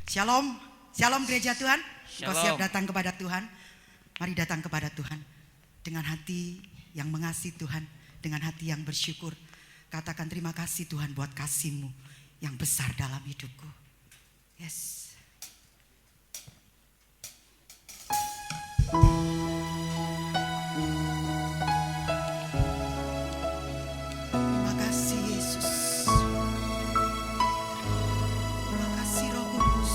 Shalom, shalom gereja Tuhan. Kau siap Shalom. datang kepada Tuhan? Mari datang kepada Tuhan dengan hati yang mengasihi Tuhan, dengan hati yang bersyukur. Katakan terima kasih Tuhan buat kasih-Mu yang besar dalam hidupku. Yes. Terima kasih Yesus. Terima kasih Roh Kudus.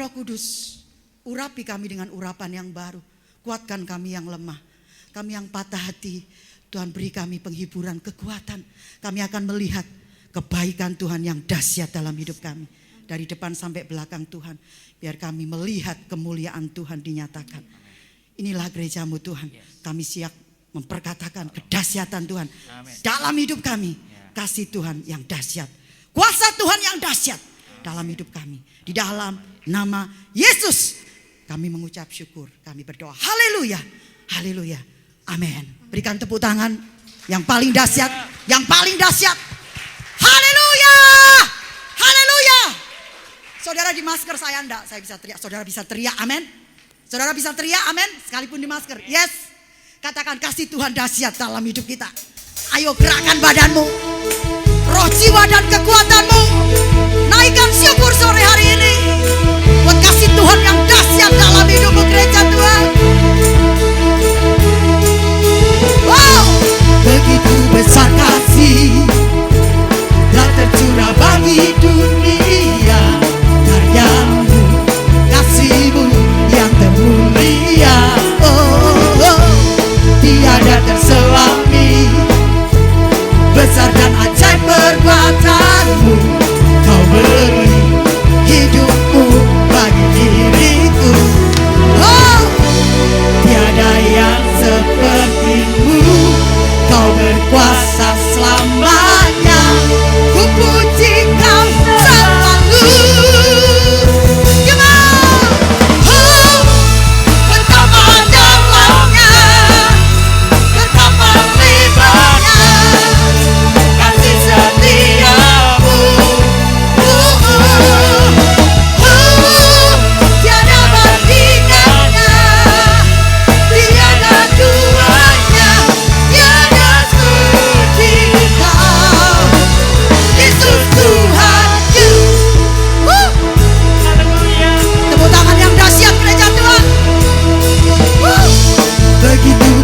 Roh Kudus, urapi kami dengan urapan yang baru. Kuatkan kami yang lemah, kami yang patah hati. Tuhan, beri kami penghiburan, kekuatan. Kami akan melihat kebaikan Tuhan yang dahsyat dalam hidup kami. Dari depan sampai belakang Tuhan. Biar kami melihat kemuliaan Tuhan dinyatakan. Inilah gerejamu Tuhan. Kami siap memperkatakan kedahsyatan Tuhan dalam hidup kami. Kasih Tuhan yang dahsyat, kuasa Tuhan yang dahsyat dalam hidup kami. Di dalam nama Yesus kami mengucap syukur. Kami berdoa. Haleluya, haleluya, amin. Berikan tepuk tangan yang paling dahsyat, yang paling dahsyat. Haleluya, haleluya. Saudara di masker saya enggak, saya bisa teriak. Saudara bisa teriak, amin. Saudara bisa teriak, amin. Sekalipun di masker, yes. Katakan kasih Tuhan dahsyat dalam hidup kita. Ayo gerakkan badanmu, roh, jiwa dan kekuatanmu. Naikkan syukur sore hari ini buat kasih Tuhan yang dahsyat dalam hidupmu gereja Tuhan. Wow, begitu besar kasih telah tercurah bagi dunia. Karyamu, kasihmu yang termulia. Tiada terselami, besar dan ajaib perbuatanmu. Kau beri hidupmu bagi diriku. Oh, tiada yang sepertimu. Kau berkuasa selamanya. Ku puji kau selalu.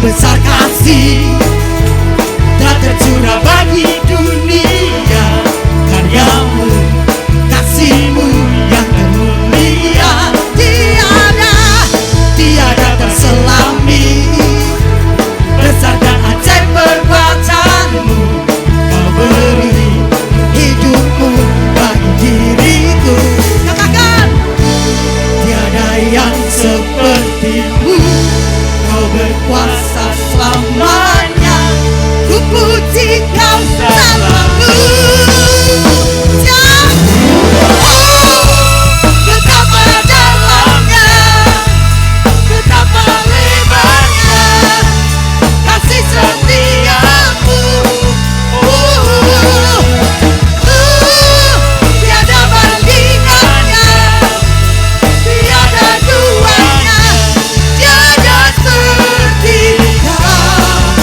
Besar kasih telah tercurah bagi dunia. Karyamu, kasihmu yang termulia. Tiada terselami, besar dan ajaib perbuatanmu. Kau beri hidupmu bagi diriku. Katakan, tiada yang sepertimu. Kau berkuasa selamanya. Ku puji kau selalu. Betapa dalamnya, betapa lebarnya kasih setiamu. Tiada bandingannya, tiada duanya. Tiada seperti kau.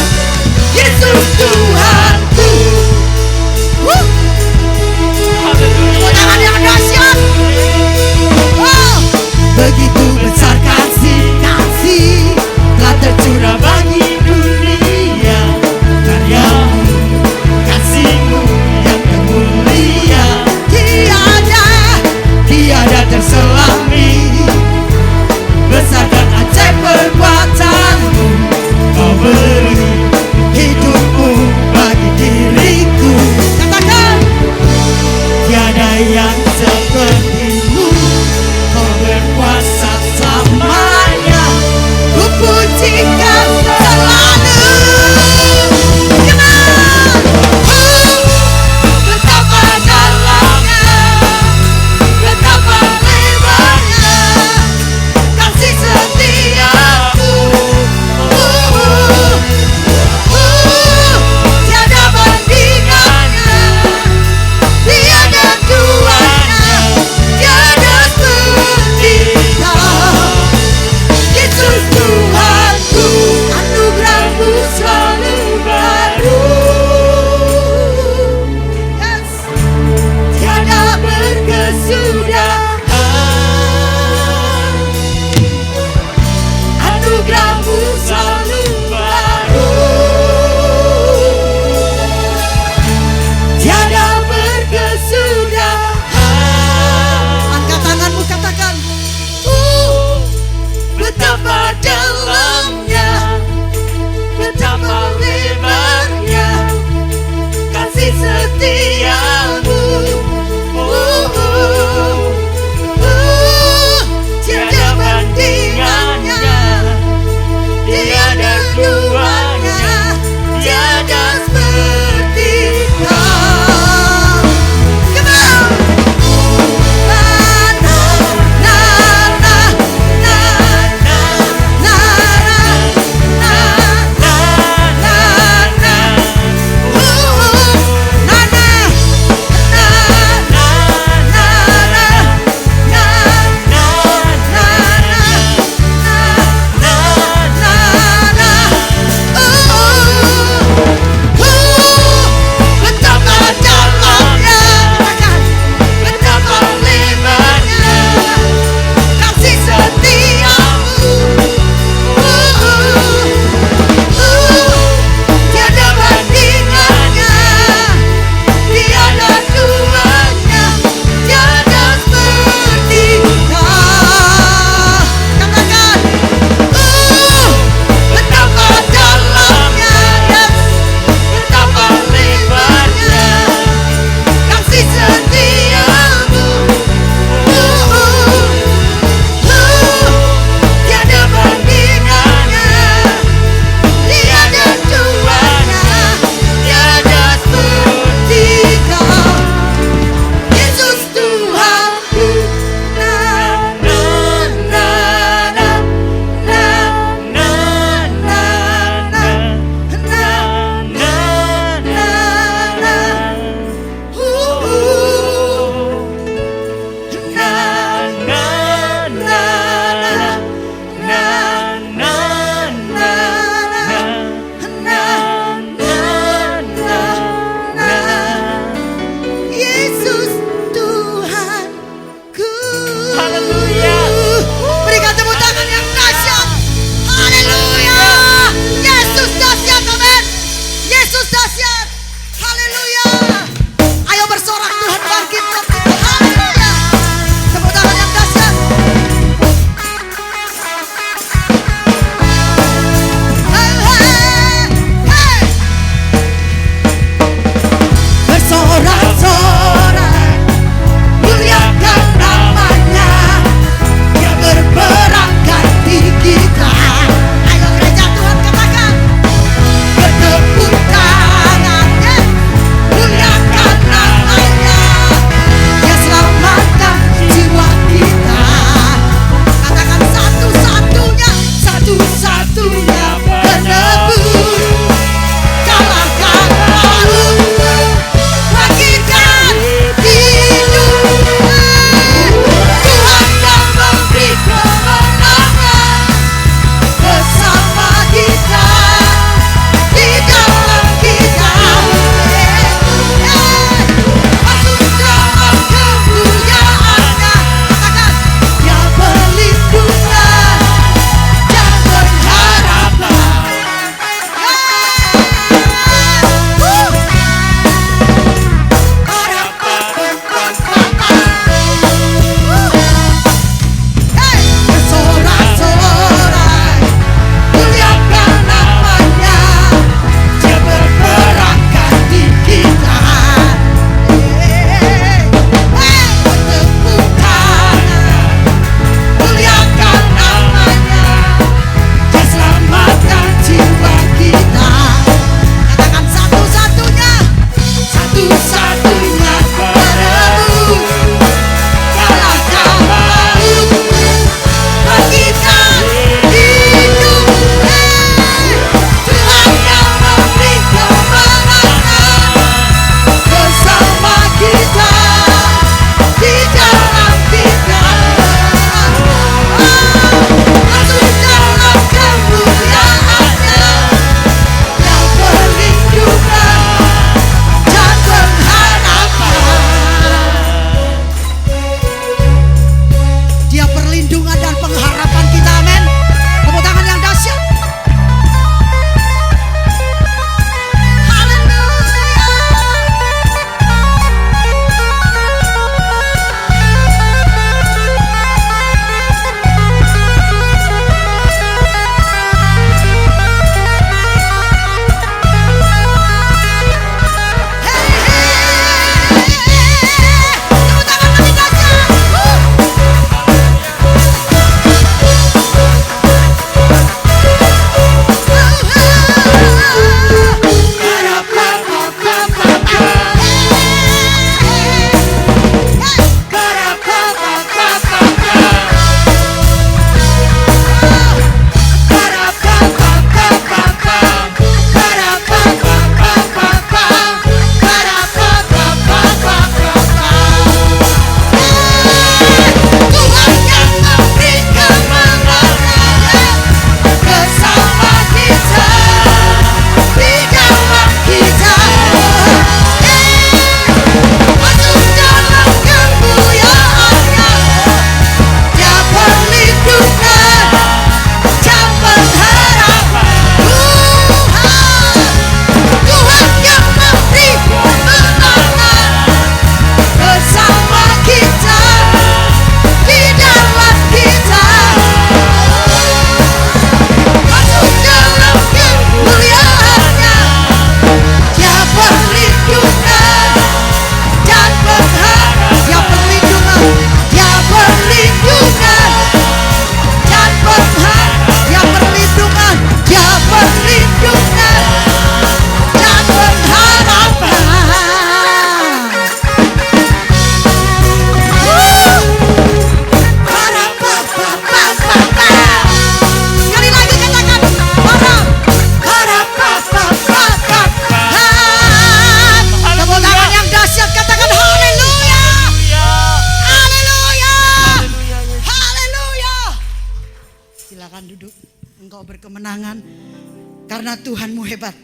Karena Tuhanmu hebat.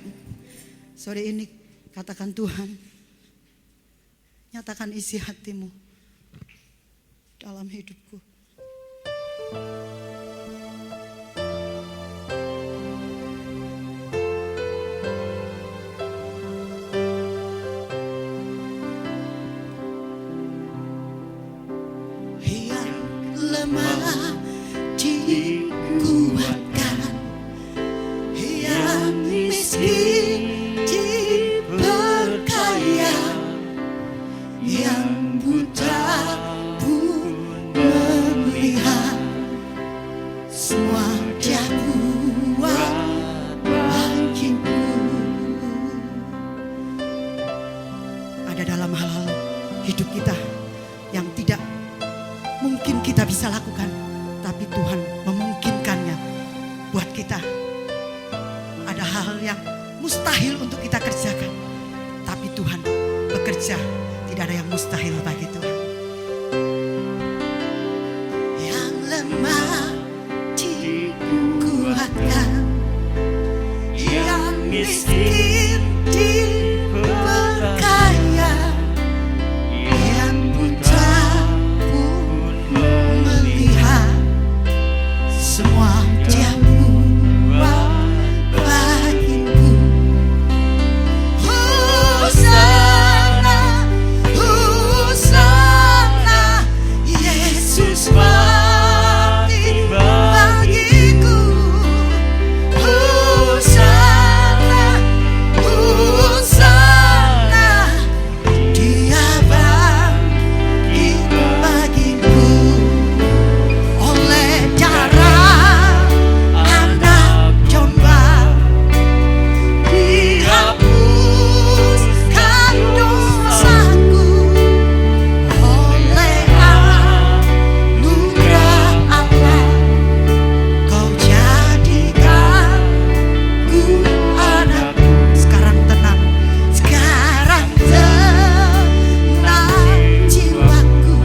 Sore ini katakan, Tuhan, nyatakan isi hatimu dalam hidupku. Yang lemah dikuatkan, yang miskin diperkaya, yang buta pun melihat. Semua Dia buat bagiku. Ada dalam hal-hal hidup kita yang tidak mungkin kita bisa lakukan, tapi Tuhan memungkinkannya buat kita. Ada hal yang mustahil untuk kita kerjakan, tapi Tuhan bekerja. Tidak ada yang mustahil bagi Tuhan. Yang lemah dikuatkan, yang miskin diperkaya, yang buta pun melihat. Semua Dia buat bagiku. Hosana, Hosana, Yesus mati bagiku. Hosana, Hosana, Dia bangkit bagiku. Oleh darah anak domba dihapuskan dosaku. Oleh anugerah Allah Kau jadikan ku anakmu. Sekarang tenang, sekarang tenang jiwaku.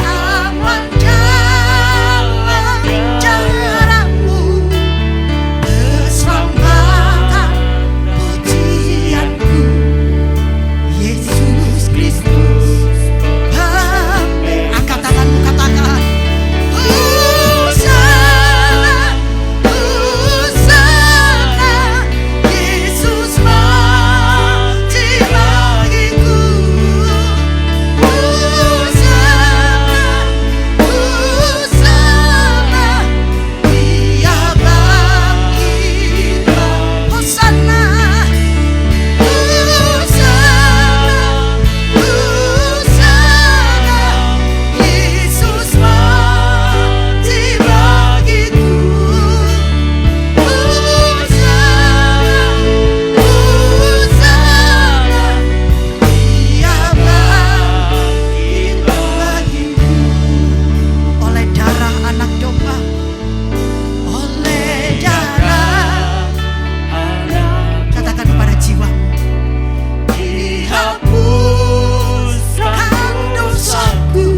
Aman dalam caramu. Keselamatan pujianku. Yesus Kristus angkat tanganmu, katakan, Hosana, Hosana, Yesus mati bagiku. Hosana, Hosana, Dia bangkit. Hosana, Yesus mati bagiku. Dia bangkit bagiku. Oleh darah anak domba, oleh darah, katakan kepada jiwamu, dihapuskan dosaku.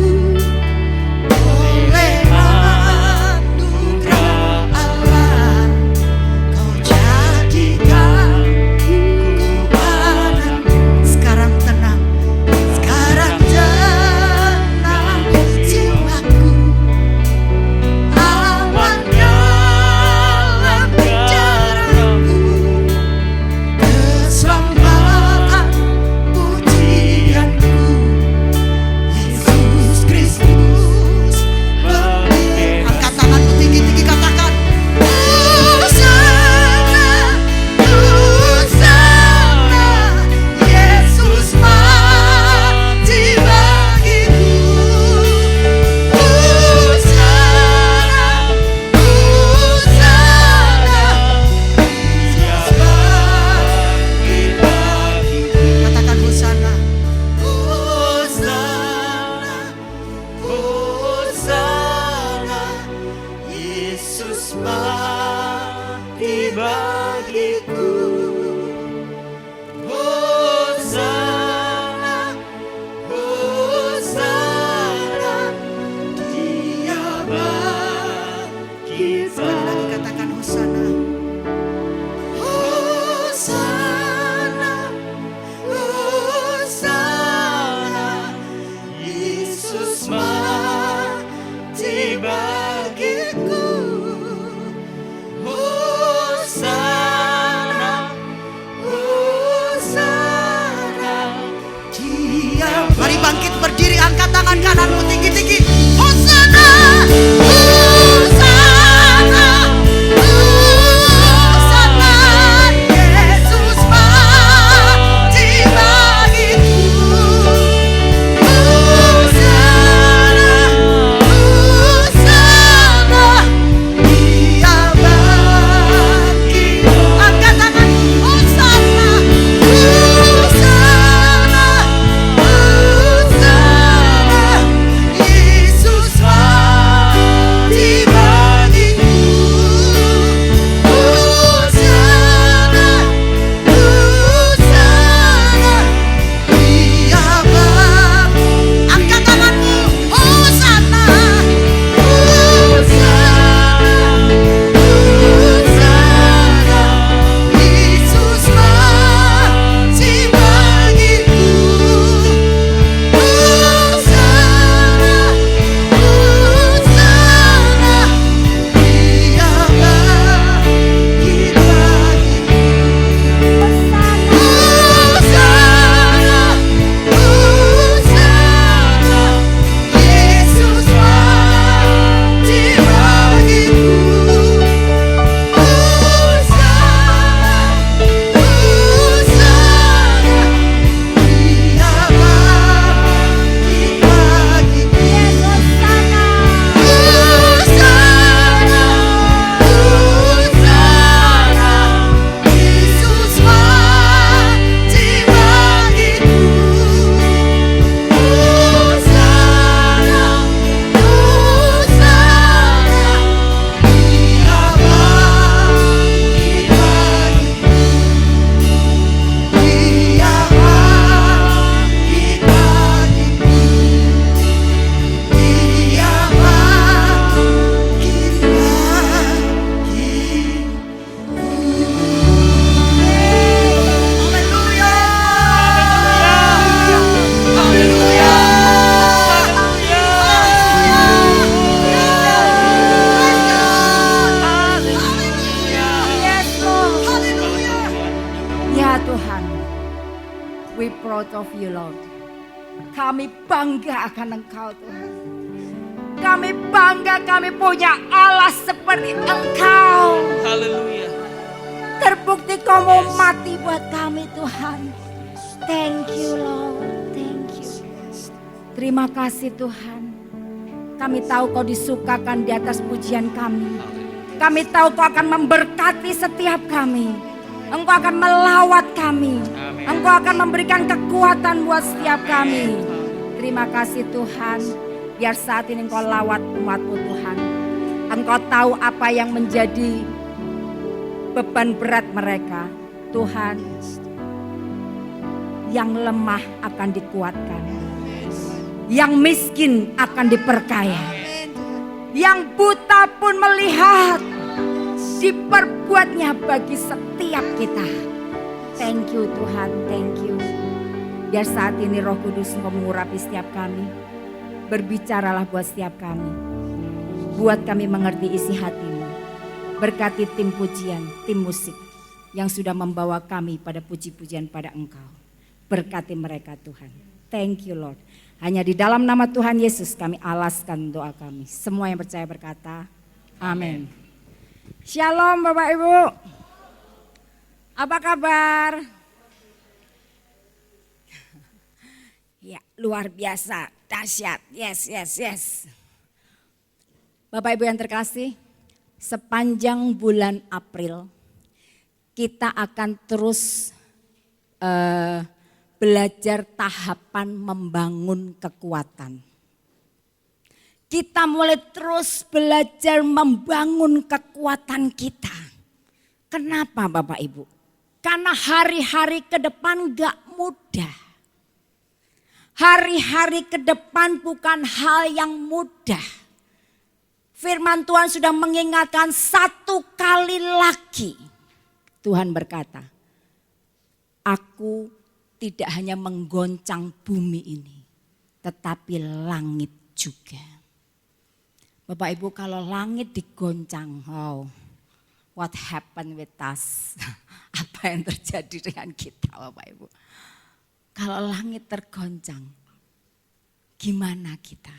Oleh anugerah Allah Kau jadikan ku anakmu. Sekarang tenang, sekarang tenang jiwaku. Aman dalam caramu. Keselamatan pujianku. Yesus Kristus bangkit. Angkat tanganmu tinggi-tinggi, katakan, Hosana, Hosana, Yesus mati bagiku. Hosana, Hosana, Yesus bangkit bagiku. Katakan Hosana, Hosana, Hosana, Yesus mati bagiku. Hosana, Hosana, Dia bangkit. Sekali lagi katakan Hosana, tangan kananmu tinggi-tinggi. Hosana, Hosana, Hosana, Yesus mati bagiku. Hosana, Hosana, Dia bagiku. Angkat tangan. Hosana, Hosana, Hosana, Yesus mati bagiku. Hosana, Hosana, Dia bagiku. Angkat tanganmu. Hosana, Hosana, Hosana, Yesus mati bagiku. Hosana, Hosana, Dia bangkit bagiku. Hosana, Hosana, Yesus mati bagiku. Hosana, Hosana, Dia bangkit bagiku. Hosana, Hosana, Yesus mati bagiku. Hosana, Hosana, Dia bangkit bagiku. Dia bangkit bagiku. Dia bangkit bagiku. Haleluya. Ya Tuhan, we proud of you Lord. Kami bangga akan Engkau Tuhan. Kami bangga kami punya Allah seperti Engkau. Haleluya. Terbukti Kau mau mati buat kami Tuhan. Thank you Lord, thank you. Terima kasih Tuhan. Kami tahu Kau disukakan di atas pujian kami. Kami tahu Kau akan memberkati setiap kami. Engkau akan melawat kami. Amin. Engkau akan memberikan kekuatan buat setiap kami. Terima kasih Tuhan. Biar saat ini Engkau lawat umat-Mu Tuhan. Engkau tahu apa yang menjadi beban berat mereka. Tuhan, yang lemah akan dikuatkan. Yang miskin akan diperkaya. Yang buta pun melihat. Diperbuatnya bagi setiap kita. Thank you Tuhan, thank you. Biar saat ini Roh Kudus Engkau mengurapi setiap kami. Berbicaralah buat setiap kami. Buat kami mengerti isi hati-Mu. Berkati tim pujian, tim musik yang sudah membawa kami pada puji-pujian pada Engkau. Berkati mereka Tuhan. Thank you Lord. Hanya di dalam nama Tuhan Yesus kami alaskan doa kami. Semua yang percaya berkata, amin. Shalom Bapak Ibu. Apa kabar? Ya, luar biasa, dahsyat. Yes, yes, yes. Bapak Ibu yang terkasih, sepanjang bulan April kita akan terus belajar tahapan membangun kekuatan. Kita mulai terus belajar membangun kekuatan kita. Kenapa Bapak Ibu? Karena hari-hari ke depan gak mudah. Hari-hari ke depan bukan hal yang mudah. Firman Tuhan sudah mengingatkan satu kali lagi. Tuhan berkata, aku tidak hanya menggoncang bumi ini, tetapi langit juga. Bapak Ibu, kalau langit digoncang, oh, what happened with us? Apa yang terjadi dengan kita Bapak Ibu? Kalau langit tergoncang, gimana kita.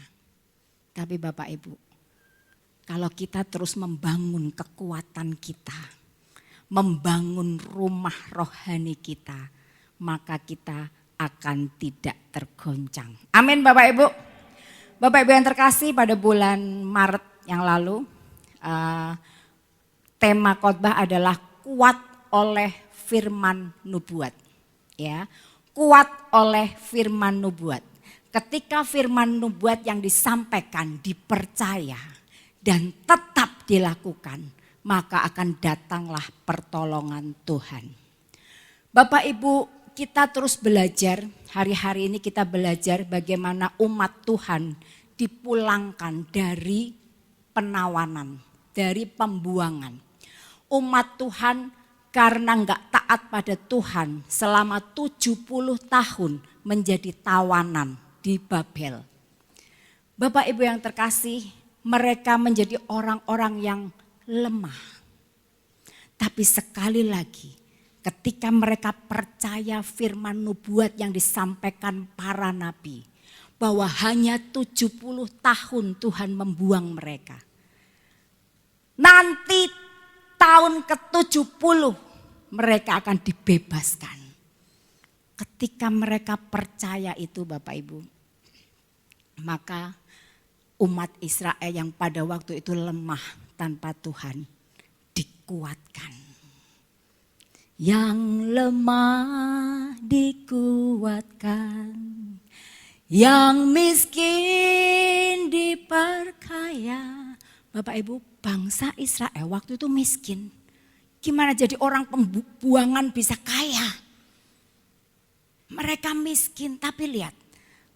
Tapi Bapak Ibu, kalau kita terus membangun kekuatan kita, membangun rumah rohani kita, maka kita akan tidak tergoncang. Amin Bapak Ibu. Bapak Ibu yang terkasih, pada bulan Maret yang lalu tema khotbah adalah kuat oleh firman nubuat. Ya, kuat oleh firman nubuat. Ketika firman nubuat yang disampaikan dipercaya dan tetap dilakukan, maka akan datanglah pertolongan Tuhan. Bapak Ibu, kita terus belajar, hari-hari ini kita belajar bagaimana umat Tuhan dipulangkan dari penawanan, dari pembuangan. Umat Tuhan karena enggak taat pada Tuhan selama 70 tahun menjadi tawanan di Babel. Bapak Ibu yang terkasih, mereka menjadi orang-orang yang lemah. Tapi sekali lagi, ketika mereka percaya firman nubuat yang disampaikan para nabi, bahwa hanya 70 tahun Tuhan membuang mereka. Nanti tahun ke-70 mereka akan dibebaskan. Ketika mereka percaya itu Bapak Ibu, maka umat Israel yang pada waktu itu lemah tanpa Tuhan dikuatkan. Yang lemah dikuatkan, yang miskin diperkaya. Bapak Ibu, bangsa Israel waktu itu miskin. Gimana jadi orang pembuangan bisa kaya? Mereka miskin, tapi lihat.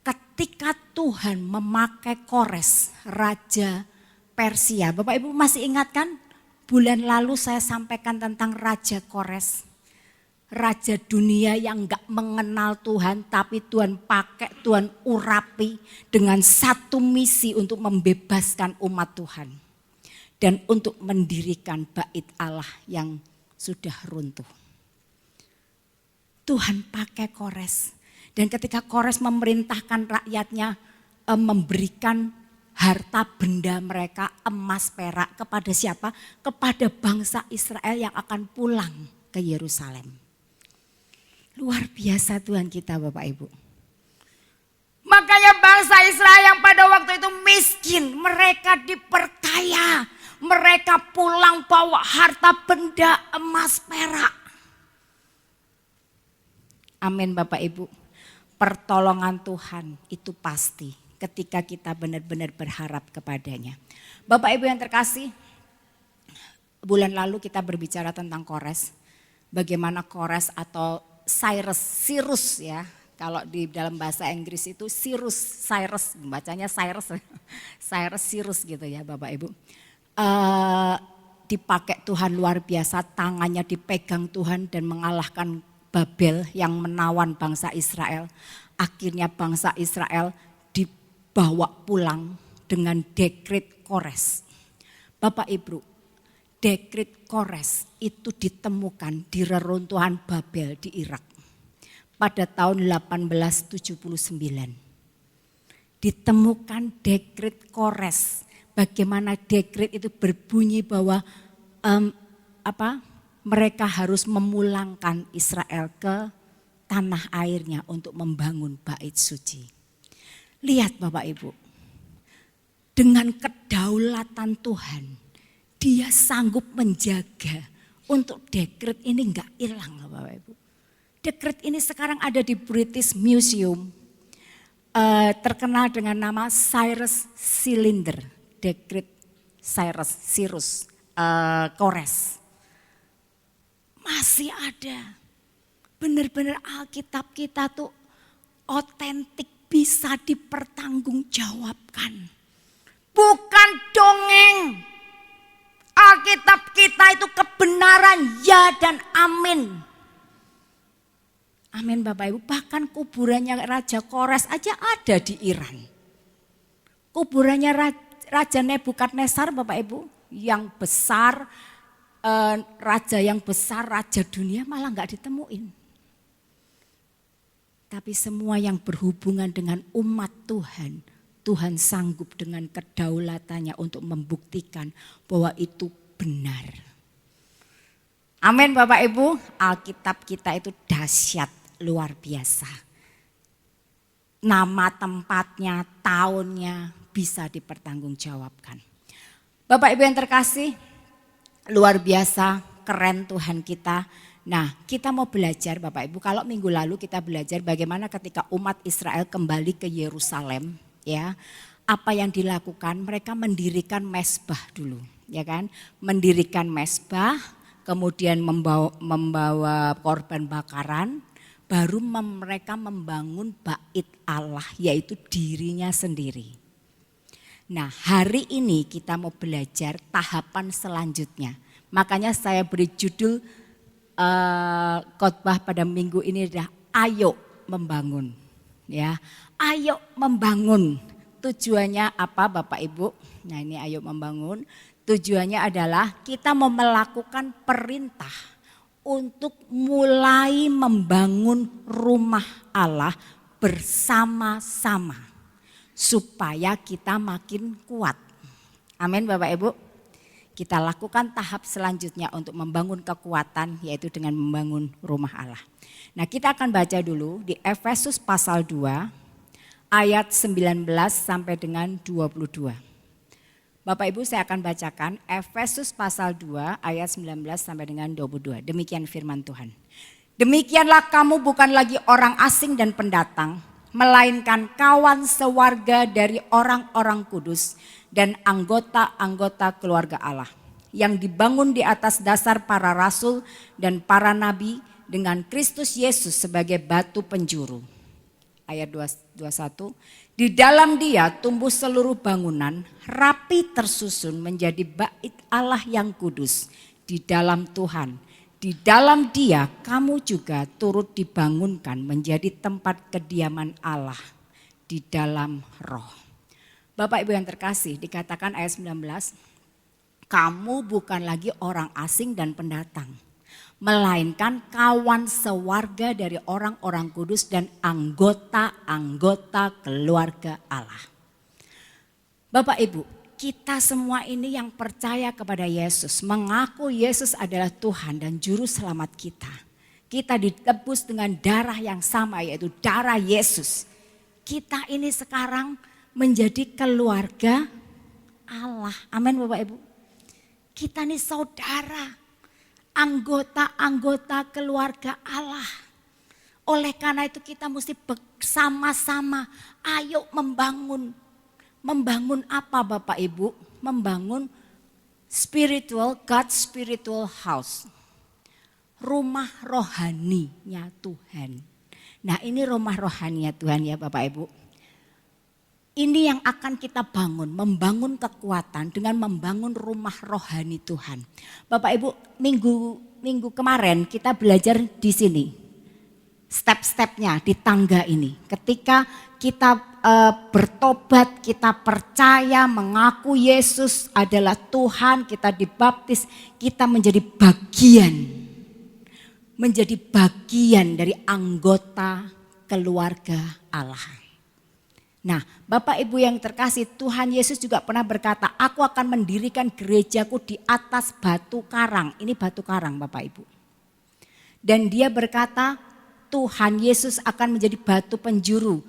Ketika Tuhan memakai Kores, Raja Persia. Bapak Ibu masih ingat kan? Bulan lalu saya sampaikan tentang Raja Kores. Raja dunia yang gak mengenal Tuhan, tapi Tuhan pakai, Tuhan urapi dengan satu misi untuk membebaskan umat Tuhan. Dan untuk mendirikan bait Allah yang sudah runtuh. Tuhan pakai Kores. Dan ketika Kores memerintahkan rakyatnya memberikan harta benda mereka, emas perak kepada siapa? Kepada bangsa Israel yang akan pulang ke Yerusalem. Luar biasa Tuhan kita Bapak Ibu. Makanya bangsa Israel yang pada waktu itu miskin, mereka diperkaya. Mereka pulang bawa harta benda emas perak. Amin Bapak Ibu. Pertolongan Tuhan itu pasti ketika kita benar-benar berharap kepadanya. Bapak Ibu yang terkasih, bulan lalu kita berbicara tentang Kores. Bagaimana Kores atau Cyrus ya. Kalau di dalam bahasa Inggris itu Cyrus, bacanya Cyrus gitu ya Bapak Ibu. Dipakai Tuhan luar biasa, tangannya dipegang Tuhan dan mengalahkan Babel yang menawan bangsa Israel. Akhirnya bangsa Israel dibawa pulang dengan dekret Kores. Bapak Ibu, dekret Kores itu ditemukan di reruntuhan Babel di Irak pada tahun 1879. Ditemukan dekret Kores. Bagaimana dekret itu berbunyi bahwa mereka harus memulangkan Israel ke tanah airnya untuk membangun bait suci. Lihat Bapak Ibu, dengan kedaulatan Tuhan, Dia sanggup menjaga untuk dekret ini enggak hilang Bapak Ibu. Dekret ini sekarang ada di British Museum, terkenal dengan nama Cyrus Cylinder, dekret Cyrus Kores. Masih ada. Benar-benar Alkitab kita tuh otentik, bisa dipertanggungjawabkan. Bukan dongeng. Alkitab kita itu kebenaran ya dan amin. Amin Bapak Ibu. Bahkan kuburannya Raja Kores aja ada di Iran. Kuburannya Raja Nebukadnezar Bapak Ibu yang besar, raja yang besar, raja dunia malah enggak ditemuin. Tapi semua yang berhubungan dengan umat Tuhan, Tuhan sanggup dengan kedaulatannya untuk membuktikan bahwa itu benar. Amin Bapak Ibu, Alkitab kita itu dahsyat, luar biasa. Nama tempatnya, tahunnya bisa dipertanggungjawabkan. Bapak Ibu yang terkasih, luar biasa, keren Tuhan kita. Nah, kita mau belajar Bapak Ibu, kalau minggu lalu kita belajar bagaimana ketika umat Israel kembali ke Yerusalem, ya. Apa yang dilakukan? Mereka mendirikan mezbah dulu, ya kan? Mendirikan mezbah, kemudian membawa korban bakaran, baru mereka membangun bait Allah, yaitu dirinya sendiri. Nah, hari ini kita mau belajar tahapan selanjutnya. Makanya saya beri judul khotbah pada minggu ini adalah ayo membangun, ya. Ayo membangun. Tujuannya apa Bapak Ibu? Nah, ini ayo membangun. Tujuannya adalah kita mau melakukan perintah untuk mulai membangun rumah Allah bersama-sama supaya kita makin kuat. Amin Bapak Ibu. Kita lakukan tahap selanjutnya untuk membangun kekuatan, yaitu dengan membangun rumah Allah. Nah, kita akan baca dulu di Efesus pasal 2 ayat 19 sampai dengan 22. Bapak Ibu, saya akan bacakan Efesus pasal 2 ayat 19 sampai dengan 22. Demikian firman Tuhan. Demikianlah kamu bukan lagi orang asing dan pendatang, melainkan kawan sewarga dari orang-orang kudus dan anggota-anggota keluarga Allah yang dibangun di atas dasar para rasul dan para nabi dengan Kristus Yesus sebagai batu penjuru. Ayat 21, di dalam Dia tumbuh seluruh bangunan rapi tersusun menjadi bait Allah yang kudus di dalam Tuhan. Di dalam Dia kamu juga turut dibangunkan menjadi tempat kediaman Allah di dalam Roh. Bapak Ibu yang terkasih, dikatakan ayat 19, kamu bukan lagi orang asing dan pendatang, melainkan kawan sewarga dari orang-orang kudus dan anggota-anggota keluarga Allah. Bapak Ibu, kita semua ini yang percaya kepada Yesus, mengaku Yesus adalah Tuhan dan Juru Selamat kita. Kita ditebus dengan darah yang sama, yaitu darah Yesus. Kita ini sekarang menjadi keluarga Allah. Amin Bapak Ibu. Kita ini saudara, anggota-anggota keluarga Allah. Oleh karena itu kita mesti bersama-sama ayo membangun. Membangun apa Bapak Ibu? Membangun God's spiritual house. Rumah rohaninya Tuhan. Nah, ini rumah rohaninya Tuhan ya Bapak Ibu. Ini yang akan kita bangun, membangun kekuatan dengan membangun rumah rohani Tuhan. Bapak Ibu, minggu kemarin kita belajar di sini. Step-stepnya di tangga ini. Ketika kita bertobat, kita percaya, mengaku Yesus adalah Tuhan, kita dibaptis, kita menjadi bagian dari anggota keluarga Allah. Nah, Bapak Ibu yang terkasih, Tuhan Yesus juga pernah berkata, aku akan mendirikan gerejaku di atas batu karang. Ini batu karang Bapak Ibu. Dan dia berkata, Tuhan Yesus akan menjadi batu penjuru.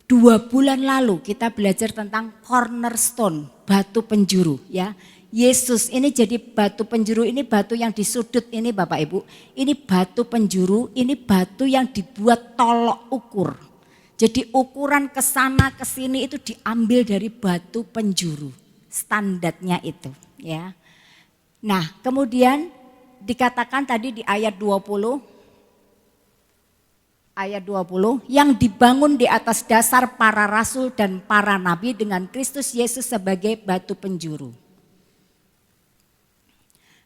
2 bulan lalu kita belajar tentang cornerstone, batu penjuru ya. Yesus ini jadi batu penjuru, ini batu yang di sudut ini Bapak Ibu. Ini batu penjuru, ini batu yang dibuat tolok ukur. Jadi ukuran ke sana ke sini itu diambil dari batu penjuru. Standarnya itu ya. Nah, kemudian dikatakan tadi di ayat 20 yang dibangun di atas dasar para rasul dan para nabi dengan Kristus Yesus sebagai batu penjuru.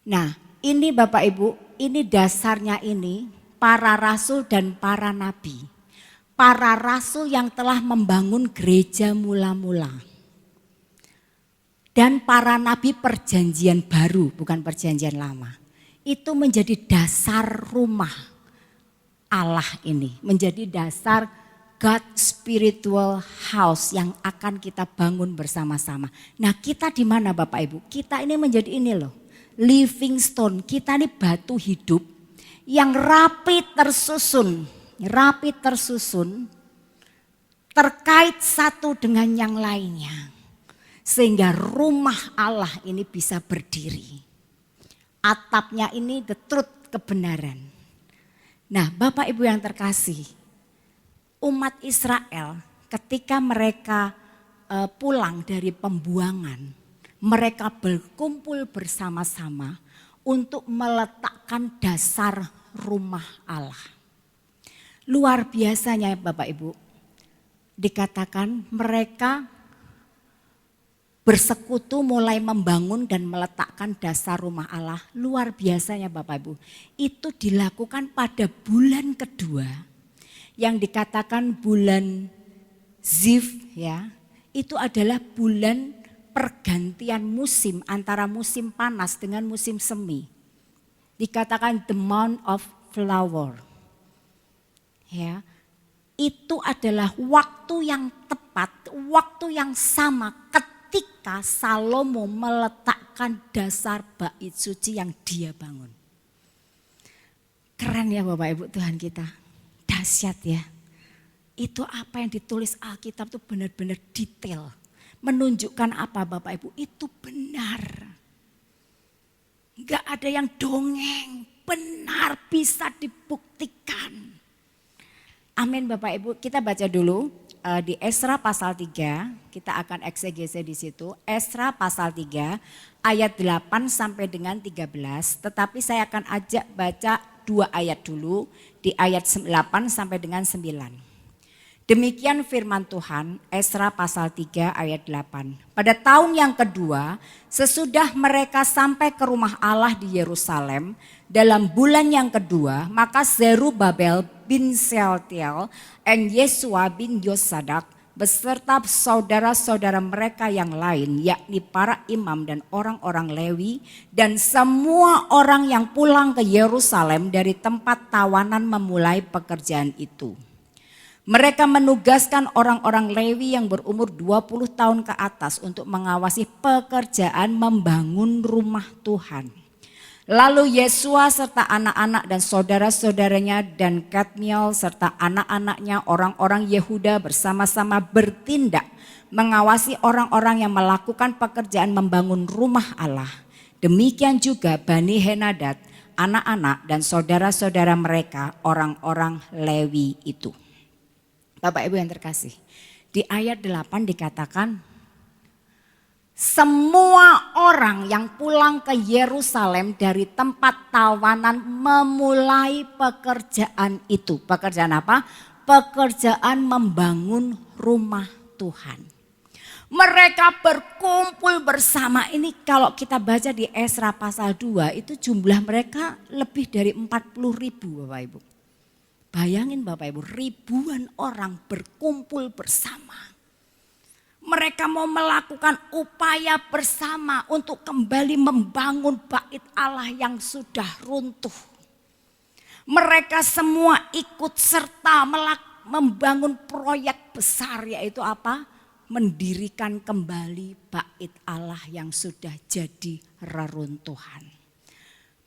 Nah, ini Bapak Ibu, ini dasarnya ini para rasul dan para nabi. Para rasul yang telah membangun gereja mula-mula. Dan para nabi perjanjian baru, bukan perjanjian lama. Itu menjadi dasar rumah Allah ini menjadi dasar God spiritual house yang akan kita bangun bersama-sama. Nah, kita di mana Bapak Ibu? Kita ini menjadi ini loh, living stone. Kita ini batu hidup yang rapi tersusun terkait satu dengan yang lainnya. Sehingga rumah Allah ini bisa berdiri. Atapnya ini the truth, kebenaran. Nah, Bapak Ibu yang terkasih, umat Israel ketika mereka pulang dari pembuangan, mereka berkumpul bersama-sama untuk meletakkan dasar rumah Allah. Luar biasanya Bapak Ibu, dikatakan mereka bersekutu mulai membangun dan meletakkan dasar rumah Allah. Luar biasanya Bapak Ibu, itu dilakukan pada bulan kedua yang dikatakan bulan Ziv ya. Itu adalah bulan pergantian musim antara musim panas dengan musim semi. Dikatakan the month of flower. Ya. Itu adalah waktu yang tepat, waktu yang sama ketika Salomo meletakkan dasar bait suci yang dia bangun. Keren ya Bapak Ibu Tuhan kita, dahsyat ya. Itu apa yang ditulis Alkitab itu benar-benar detail. Menunjukkan apa Bapak Ibu, itu benar. Enggak ada yang dongeng, benar bisa dibuktikan. Amin Bapak Ibu, kita baca dulu di Esra pasal 3, kita akan eksegese di situ. Esra pasal 3 ayat 8 sampai dengan 13, tetapi saya akan ajak baca 2 ayat dulu, di ayat 8 sampai dengan 9. Demikian firman Tuhan, Esra pasal 3 ayat 8. Pada tahun yang kedua, sesudah mereka sampai ke rumah Allah di Yerusalem, dalam bulan yang kedua, maka Zerubabel bin Sealtiel dan Yesua bin Yosadak beserta saudara-saudara mereka yang lain, yakni para imam dan orang-orang Lewi, dan semua orang yang pulang ke Yerusalem dari tempat tawanan memulai pekerjaan itu. Mereka menugaskan orang-orang Lewi yang berumur 20 tahun ke atas untuk mengawasi pekerjaan membangun rumah Tuhan. Lalu Yesua serta anak-anak dan saudara-saudaranya dan Kadmiel serta anak-anaknya orang-orang Yehuda bersama-sama bertindak mengawasi orang-orang yang melakukan pekerjaan membangun rumah Allah. Demikian juga Bani Henadad, anak-anak dan saudara-saudara mereka orang-orang Lewi itu. Bapak Ibu yang terkasih, di ayat 8 dikatakan semua orang yang pulang ke Yerusalem dari tempat tawanan memulai pekerjaan itu. Pekerjaan apa? Pekerjaan membangun rumah Tuhan. Mereka berkumpul bersama, ini kalau kita baca di Esra pasal 2 itu jumlah mereka lebih dari 40.000 Bapak Ibu. Bayangin Bapak Ibu, ribuan orang berkumpul bersama. Mereka mau melakukan upaya bersama untuk kembali membangun bait Allah yang sudah runtuh. Mereka semua ikut serta membangun proyek besar, yaitu apa? Mendirikan kembali bait Allah yang sudah jadi reruntuhan.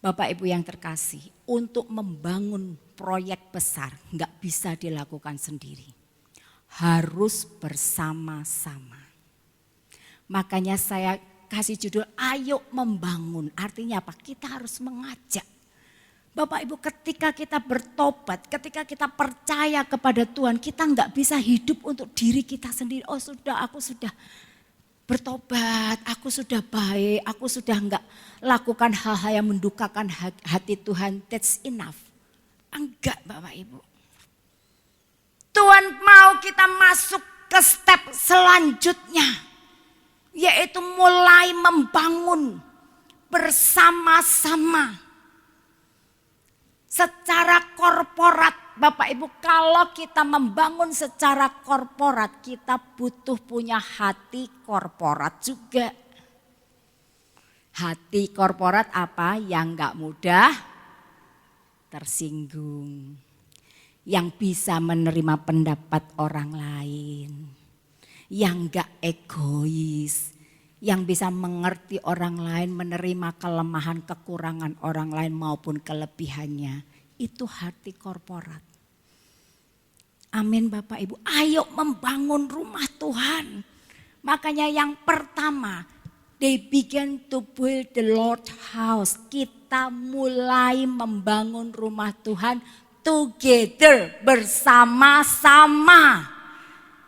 Bapak Ibu yang terkasih, untuk membangun proyek besar nggak bisa dilakukan sendiri. Harus bersama-sama. Makanya saya kasih judul ayo membangun. Artinya apa? Kita harus mengajak. Bapak Ibu, ketika kita bertobat, ketika kita percaya kepada Tuhan, kita nggak bisa hidup untuk diri kita sendiri. Oh sudah, aku sudah bertobat, aku sudah baik, aku sudah enggak lakukan hal-hal yang mendukakan hati Tuhan, that's enough. Enggak Bapak Ibu. Tuhan mau kita masuk ke step selanjutnya, yaitu mulai membangun bersama-sama. Secara korporat Bapak Ibu, kalau kita membangun secara korporat, kita butuh punya hati korporat juga. Hati korporat apa? Yang gak mudah tersinggung. yang bisa menerima pendapat orang lain, yang gak egois, yang bisa mengerti orang lain, menerima kelemahan, kekurangan orang lain maupun kelebihannya. Itu hati korporat. Amin Bapak Ibu, ayo membangun rumah Tuhan. Makanya yang pertama, they began to build the Lord house. Kita mulai membangun rumah Tuhan together, bersama-sama.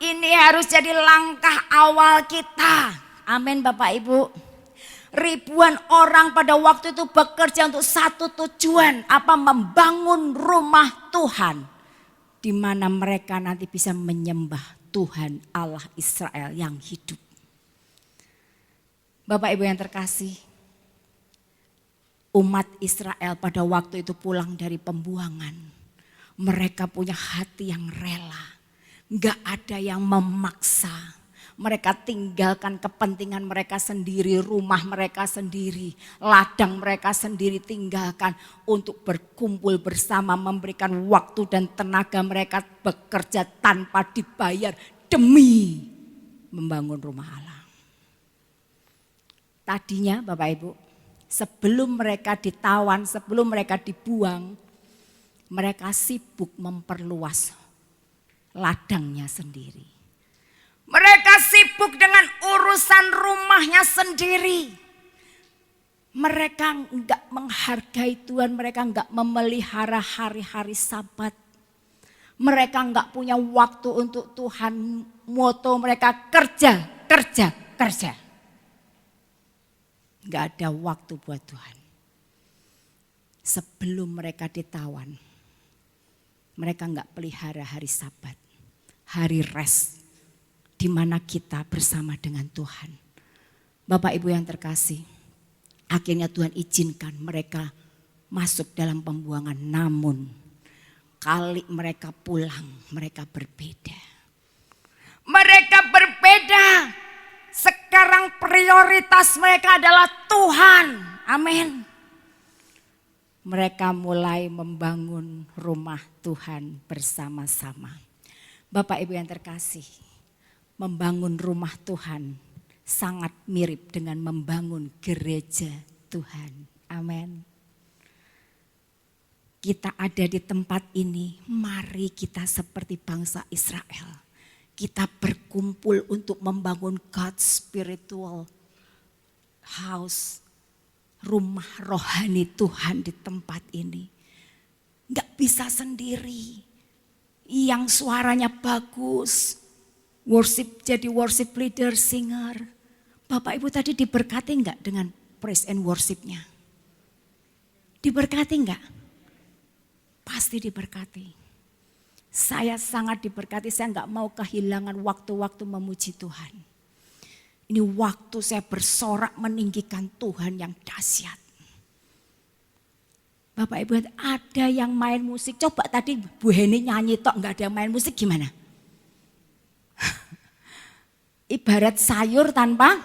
Ini harus jadi langkah awal kita. Amin Bapak Ibu. Ribuan orang pada waktu itu bekerja untuk satu tujuan. Apa? Membangun rumah Tuhan. Di mana mereka nanti bisa menyembah Tuhan Allah Israel yang hidup. Bapak Ibu yang terkasih, umat Israel pada waktu itu pulang dari pembuangan. Mereka punya hati yang rela, gak ada yang memaksa. Mereka tinggalkan kepentingan mereka sendiri, rumah mereka sendiri, ladang mereka sendiri tinggalkan untuk berkumpul bersama, memberikan waktu dan tenaga mereka bekerja tanpa dibayar demi membangun rumah Allah. Tadinya Bapak Ibu, sebelum mereka ditawan, sebelum mereka dibuang, mereka sibuk memperluas ladangnya sendiri. Mereka sibuk dengan urusan rumahnya sendiri. Mereka enggak menghargai Tuhan, mereka enggak memelihara hari-hari Sabat. Mereka enggak punya waktu untuk Tuhan, moto mereka kerja, kerja, kerja. Enggak ada waktu buat Tuhan. Sebelum mereka ditawan, mereka enggak pelihara hari Sabat, hari rest, di mana kita bersama dengan Tuhan. Bapak Ibu yang terkasih, akhirnya Tuhan izinkan mereka masuk dalam pembuangan. Namun kali mereka pulang, mereka berbeda. Mereka berbeda. Sekarang prioritas mereka adalah Tuhan. Amin. Mereka mulai membangun rumah Tuhan bersama-sama. Bapak Ibu yang terkasih, membangun rumah Tuhan sangat mirip dengan membangun gereja Tuhan. Amin. Kita ada di tempat ini, mari kita seperti bangsa Israel. Kita berkumpul untuk membangun God's spiritual house. Rumah rohani Tuhan di tempat ini. Gak bisa sendiri. Yang suaranya bagus. Worship, jadi worship leader, singer. Bapak Ibu tadi diberkati enggak dengan praise and worshipnya? Diberkati enggak? Pasti diberkati. Saya sangat diberkati, saya enggak mau kehilangan waktu-waktu memuji Tuhan. Ini waktu saya bersorak meninggikan Tuhan yang dahsyat. Bapak Ibu, ada yang main musik. Coba tadi Bu Heni nyanyi tok, enggak ada yang main musik gimana? Ibarat sayur tanpa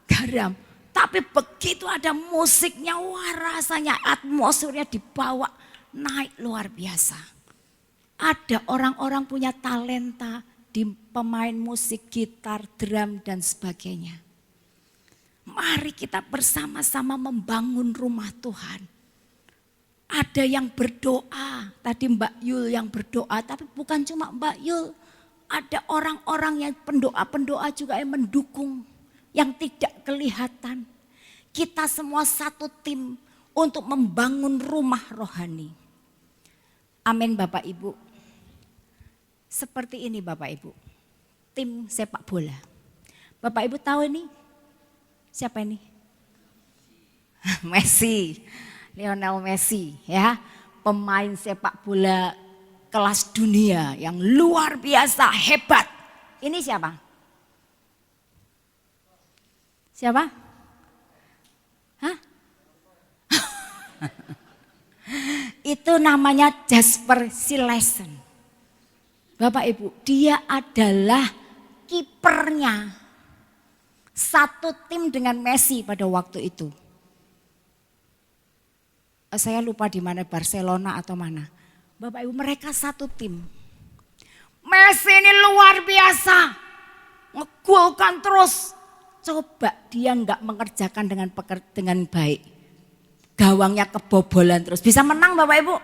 garam. Tapi begitu ada musiknya, wah rasanya atmosfernya dibawa naik luar biasa. Ada orang-orang punya talenta di pemain musik, gitar, drum dan sebagainya. Mari kita bersama-sama membangun rumah Tuhan. Ada yang berdoa, tadi Mbak Yul yang berdoa, tapi bukan cuma Mbak Yul. Ada orang-orang yang pendoa-pendoa juga yang mendukung, yang tidak kelihatan. Kita semua satu tim untuk membangun rumah rohani. Amin Bapak Ibu. Seperti ini Bapak Ibu, tim sepak bola. Bapak Ibu tahu ini? Siapa ini? Messi, Lionel Messi ya. Pemain sepak bola kelas dunia yang luar biasa, hebat. Ini siapa? Siapa? Hah? Itu namanya Jasper Cillessen. Bapak Ibu, dia adalah kipernya satu tim dengan Messi pada waktu itu. Saya lupa di mana, Barcelona atau mana. Bapak Ibu, mereka satu tim. Messi ini luar biasa. Ngegolkan terus. Coba dia nggak mengerjakan dengan baik. Gawangnya kebobolan terus. Bisa menang Bapak Ibu?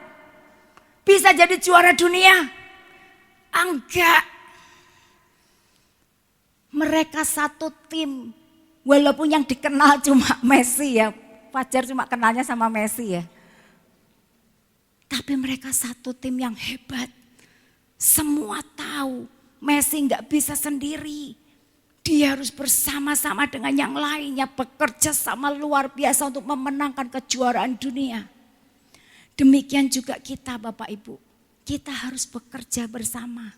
Bisa jadi juara dunia? Enggak. Mereka satu tim. Walaupun yang dikenal cuma Messi ya. Fajar cuma kenalnya sama Messi ya. Tapi mereka satu tim yang hebat. Semua tahu Messi nggak bisa sendiri. Dia harus bersama-sama dengan yang lainnya. Bekerja sama luar biasa untuk memenangkan kejuaraan dunia. Demikian juga kita Bapak Ibu. Kita harus bekerja bersama.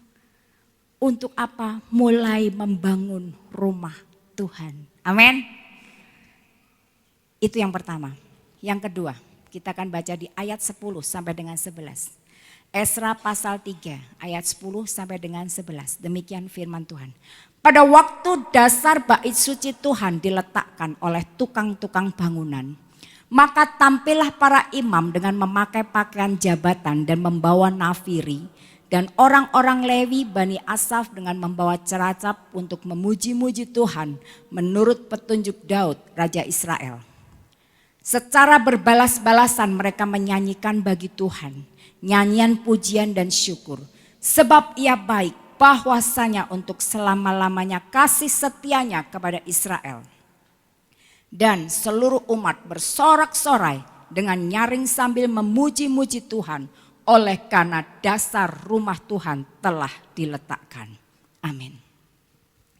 Untuk apa? Mulai membangun rumah Tuhan. Amin. Itu yang pertama. Yang kedua, kita akan baca di ayat 10 sampai dengan 11. Esra pasal 3 ayat 10 sampai dengan 11. Demikian firman Tuhan. Pada waktu dasar bait suci Tuhan diletakkan oleh tukang-tukang bangunan, maka tampillah para imam dengan memakai pakaian jabatan dan membawa nafiri, dan orang-orang Lewi Bani Asaf dengan membawa ceracap untuk memuji-muji Tuhan menurut petunjuk Daud Raja Israel. Secara berbalas-balasan mereka menyanyikan bagi Tuhan nyanyian pujian dan syukur. Sebab ia baik, bahwasanya untuk selama-lamanya kasih setianya kepada Israel. Dan seluruh umat bersorak-sorai dengan nyaring sambil memuji-muji Tuhan. Oleh karena dasar rumah Tuhan telah diletakkan. Amin.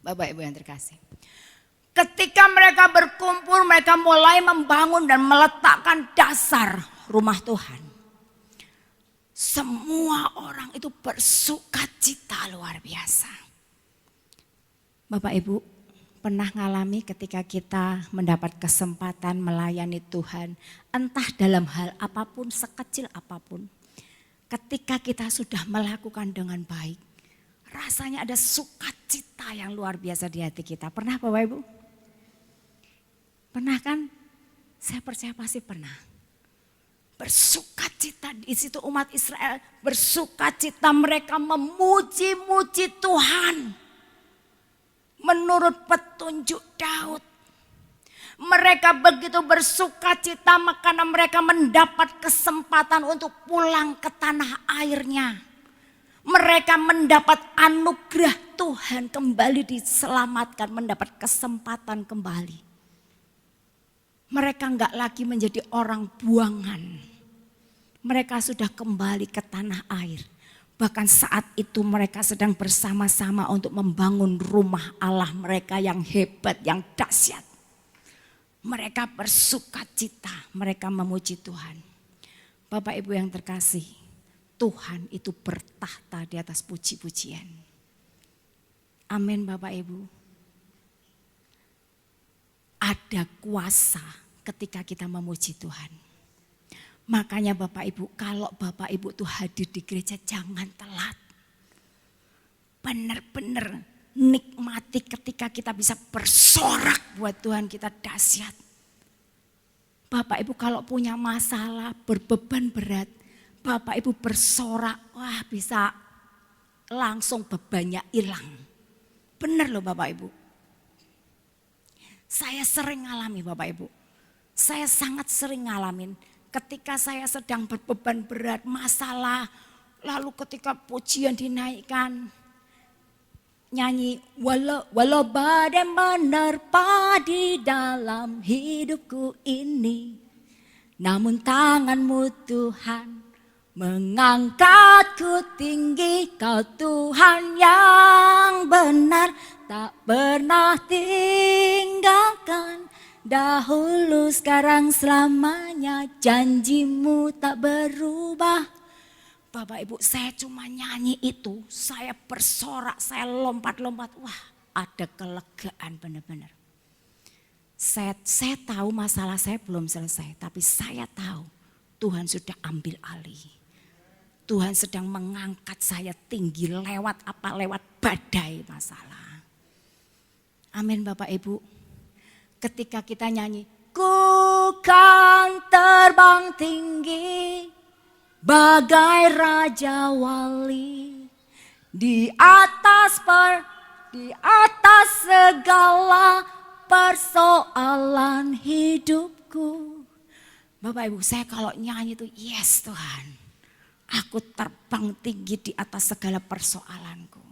Bapak Ibu yang terkasih. Ketika mereka berkumpul, mereka mulai membangun dan meletakkan dasar rumah Tuhan. Semua orang itu bersukacita luar biasa. Bapak Ibu, pernah ngalami ketika kita mendapat kesempatan melayani Tuhan, entah dalam hal apapun, sekecil apapun. Ketika kita sudah melakukan dengan baik, rasanya ada sukacita yang luar biasa di hati kita. Pernah Bapak Ibu? Pernah kan? Saya percaya pasti pernah. Bersukacita di situ umat Israel, bersukacita mereka memuji-muji Tuhan. Menurut petunjuk Daud. Mereka begitu bersukacita karena mereka mendapat kesempatan untuk pulang ke tanah airnya. Mereka mendapat anugerah Tuhan kembali diselamatkan, mendapat kesempatan kembali. Mereka enggak lagi menjadi orang buangan. Mereka sudah kembali ke tanah air. Bahkan saat itu mereka sedang bersama-sama untuk membangun rumah Allah mereka yang hebat, yang dahsyat. Mereka bersukacita, mereka memuji Tuhan. Bapak Ibu yang terkasih, Tuhan itu bertahta di atas puji-pujian. Amin Bapak Ibu. Ada kuasa ketika kita memuji Tuhan. Makanya Bapak Ibu, kalau Bapak Ibu tuh hadir di gereja jangan telat. Benar-benar nikmati ketika kita bisa bersorak buat Tuhan kita dahsyat. Bapak Ibu kalau punya masalah, berbeban berat, Bapak Ibu bersorak, wah bisa langsung bebannya hilang. Benar loh Bapak Ibu. Saya sering ngalami Bapak Ibu. Saya sangat sering ngalamin ketika saya sedang berbeban berat, masalah, lalu ketika pujian dinaikkan, nyanyi walau badai menerpa di dalam hidupku ini, namun tanganmu Tuhan mengangkatku tinggi. Kau Tuhan yang benar, tak pernah tinggalkan, dahulu sekarang selamanya, janjimu tak berubah. Bapak Ibu, saya cuma nyanyi itu, saya bersorak, saya lompat-lompat, wah ada kelegaan benar-benar. Saya tahu masalah saya belum selesai, tapi saya tahu Tuhan sudah ambil alih. Tuhan sedang mengangkat saya tinggi lewat apa? Lewat badai masalah. Amin Bapak Ibu. Ketika kita nyanyi, ku kan terbang tinggi, bagai Raja Wali di atas segala persoalan hidupku. Bapak Ibu, saya kalau nyanyi itu yes Tuhan, aku terbang tinggi di atas segala persoalanku.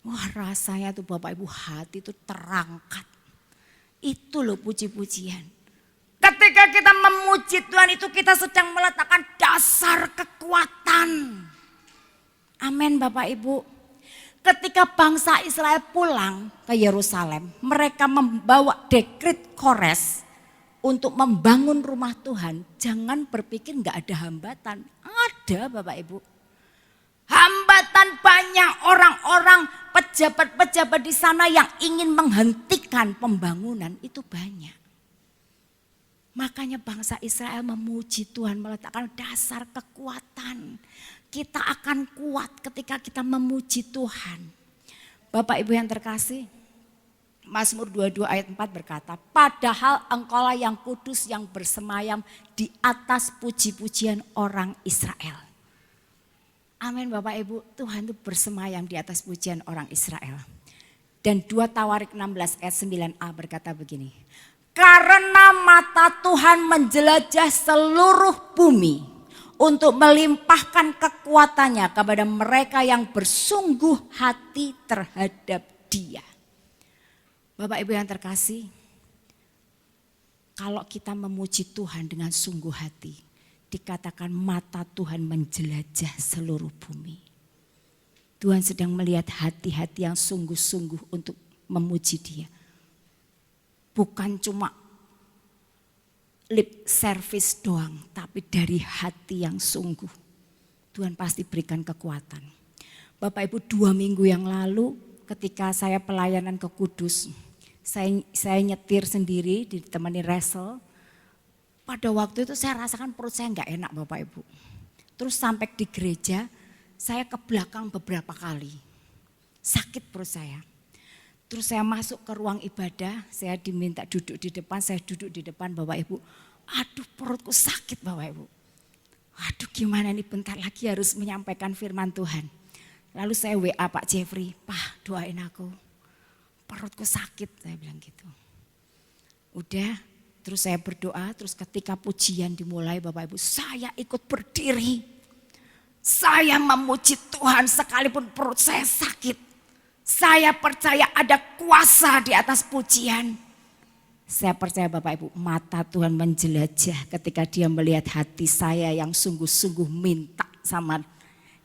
Wah, rasanya tuh Bapak Ibu, hati itu terangkat. Itu loh puji-pujian. Ketika kita memuji Tuhan itu kita sedang meletakkan dasar kekuatan. Amin Bapak Ibu. Ketika bangsa Israel pulang ke Yerusalem, mereka membawa dekret Kores untuk membangun rumah Tuhan. Jangan berpikir gak ada hambatan. Ada Bapak Ibu. Hambatan banyak, orang-orang pejabat-pejabat di sana yang ingin menghentikan pembangunan itu banyak. Makanya bangsa Israel memuji Tuhan, meletakkan dasar kekuatan. Kita akan kuat ketika kita memuji Tuhan. Bapak Ibu yang terkasih, Mazmur 22 ayat 4 berkata, padahal engkaulah yang kudus yang bersemayam di atas puji-pujian orang Israel. Amin Bapak Ibu, Tuhan itu bersemayam di atas pujian orang Israel. Dan 2 Tawarik 16 ayat 9a berkata begini, karena mata Tuhan menjelajah seluruh bumi untuk melimpahkan kekuatannya kepada mereka yang bersungguh hati terhadap Dia. Bapak Ibu yang terkasih, kalau kita memuji Tuhan dengan sungguh hati, dikatakan mata Tuhan menjelajah seluruh bumi. Tuhan sedang melihat hati-hati yang sungguh-sungguh untuk memuji Dia. Bukan cuma lip service doang, tapi dari hati yang sungguh. Tuhan pasti berikan kekuatan. Bapak Ibu, 2 minggu yang lalu ketika saya pelayanan ke Kudus, saya nyetir sendiri ditemani Resel. Pada waktu itu saya rasakan perut saya gak enak Bapak Ibu. Terus sampai di gereja, saya ke belakang beberapa kali. Sakit perut saya. Terus saya masuk ke ruang ibadah, saya diminta duduk di depan, saya duduk di depan Bapak Ibu. Aduh perutku sakit Bapak Ibu. Aduh gimana nih, bentar lagi harus menyampaikan firman Tuhan. Lalu saya WA Pak Jeffrey, Pak doain aku. Perutku sakit, saya bilang gitu. Udah, terus saya berdoa, terus ketika pujian dimulai Bapak Ibu, saya ikut berdiri. Saya memuji Tuhan sekalipun perut saya sakit. Saya percaya ada kuasa di atas pujian. Saya percaya Bapak Ibu, mata Tuhan menjelajah ketika Dia melihat hati saya yang sungguh-sungguh minta sama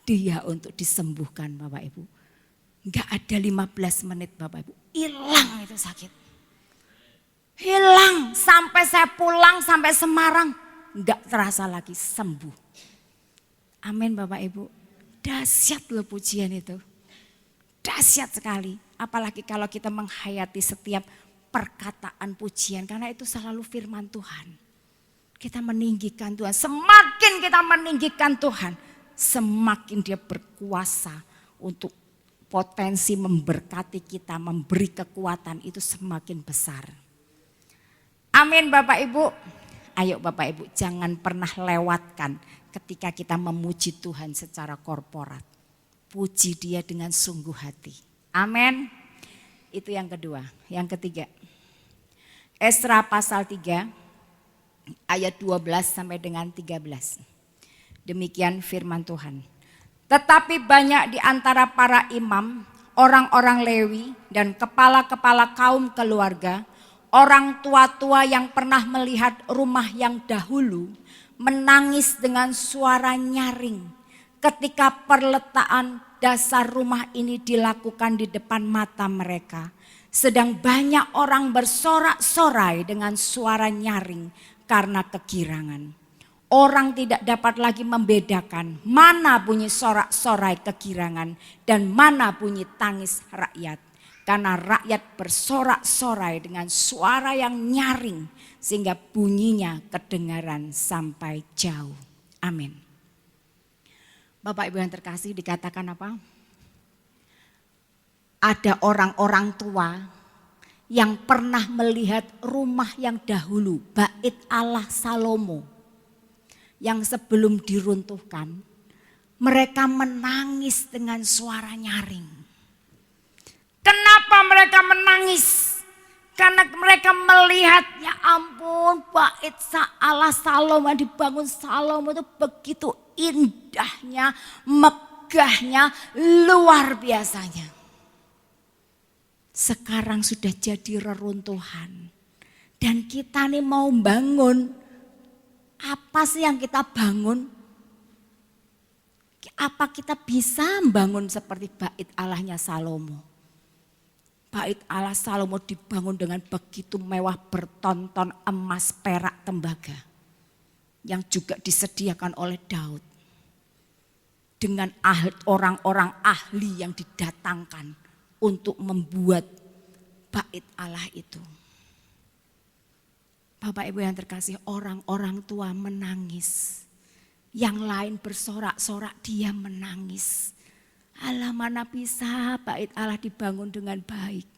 Dia untuk disembuhkan Bapak Ibu. Enggak ada 15 menit Bapak Ibu, hilang itu sakit. Hilang, sampai saya pulang sampai Semarang, enggak terasa lagi sembuh. Amin Bapak Ibu, dahsyat loh pujian itu. Dahsyat sekali, apalagi kalau kita menghayati setiap perkataan pujian, karena itu selalu firman Tuhan. Kita meninggikan Tuhan, semakin kita meninggikan Tuhan, semakin Dia berkuasa untuk potensi memberkati kita, memberi kekuatan itu semakin besar. Amin Bapak Ibu, ayo Bapak Ibu jangan pernah lewatkan ketika kita memuji Tuhan secara korporat. Puji Dia dengan sungguh hati. Amin. Itu yang kedua. Yang ketiga. Esra pasal 3 ayat 12 sampai dengan 13. Demikian firman Tuhan. Tetapi banyak di antara para imam, orang-orang Lewi dan kepala-kepala kaum keluarga, orang tua-tua yang pernah melihat rumah yang dahulu menangis dengan suara nyaring ketika perletaan dasar rumah ini dilakukan di depan mata mereka. Sedang banyak orang bersorak-sorai dengan suara nyaring karena kegirangan. Orang tidak dapat lagi membedakan mana bunyi sorak-sorai kegirangan dan mana bunyi tangis rakyat. Karena rakyat bersorak-sorai dengan suara yang nyaring sehingga bunyinya kedengaran sampai jauh. Amin. Bapak Ibu yang terkasih, dikatakan apa? Ada orang-orang tua yang pernah melihat rumah yang dahulu, bait Allah Salomo. yang sebelum diruntuhkan, mereka menangis dengan suara nyaring. Kenapa mereka menangis? Karena mereka melihat, ya ampun, bait Allah Salomo yang dibangun Salomo itu begitu indahnya, megahnya, luar biasanya. Sekarang sudah jadi reruntuhan. Dan kita nih mau bangun. Apa sih yang kita bangun? Apa kita bisa membangun seperti bait Allahnya Salomo? Bait Allah Salomo dibangun dengan begitu mewah, bertonton emas, perak, tembaga. Yang juga disediakan oleh Daud. Dengan orang-orang ahli yang didatangkan untuk membuat bait Allah itu. Bapak Ibu yang terkasih, orang-orang tua menangis. Yang lain bersorak-sorak, dia menangis. Allah, mana bisa bait Allah dibangun dengan baik.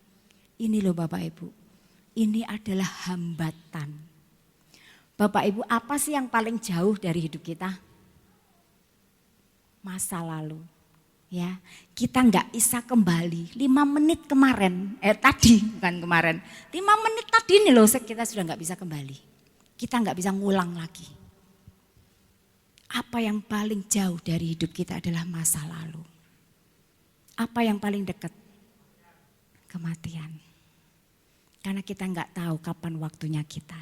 Ini loh Bapak Ibu, ini adalah hambatan. Bapak Ibu, apa sih yang paling jauh dari hidup kita? Masa lalu. Ya, kita nggak bisa kembali 5 menit kemarin, tadi bukan kemarin, 5 menit tadi nih loh kita sudah nggak bisa kembali. Kita nggak bisa ngulang lagi. Apa yang paling jauh dari hidup kita adalah masa lalu. Apa yang paling dekat? Kematian. Karena kita nggak tahu kapan waktunya kita.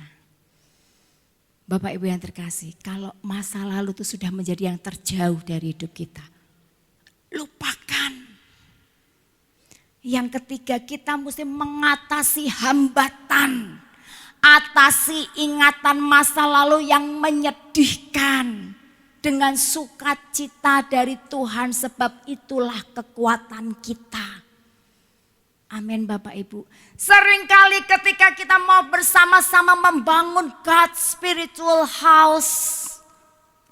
Bapak Ibu yang terkasih, kalau masa lalu itu sudah menjadi yang terjauh dari hidup kita, lupakan. Yang ketiga, kita mesti mengatasi hambatan. Atasi ingatan masa lalu yang menyedihkan. Dengan sukacita dari Tuhan, sebab itulah kekuatan kita. Amin Bapak Ibu. Seringkali ketika kita mau bersama-sama membangun God's spiritual house,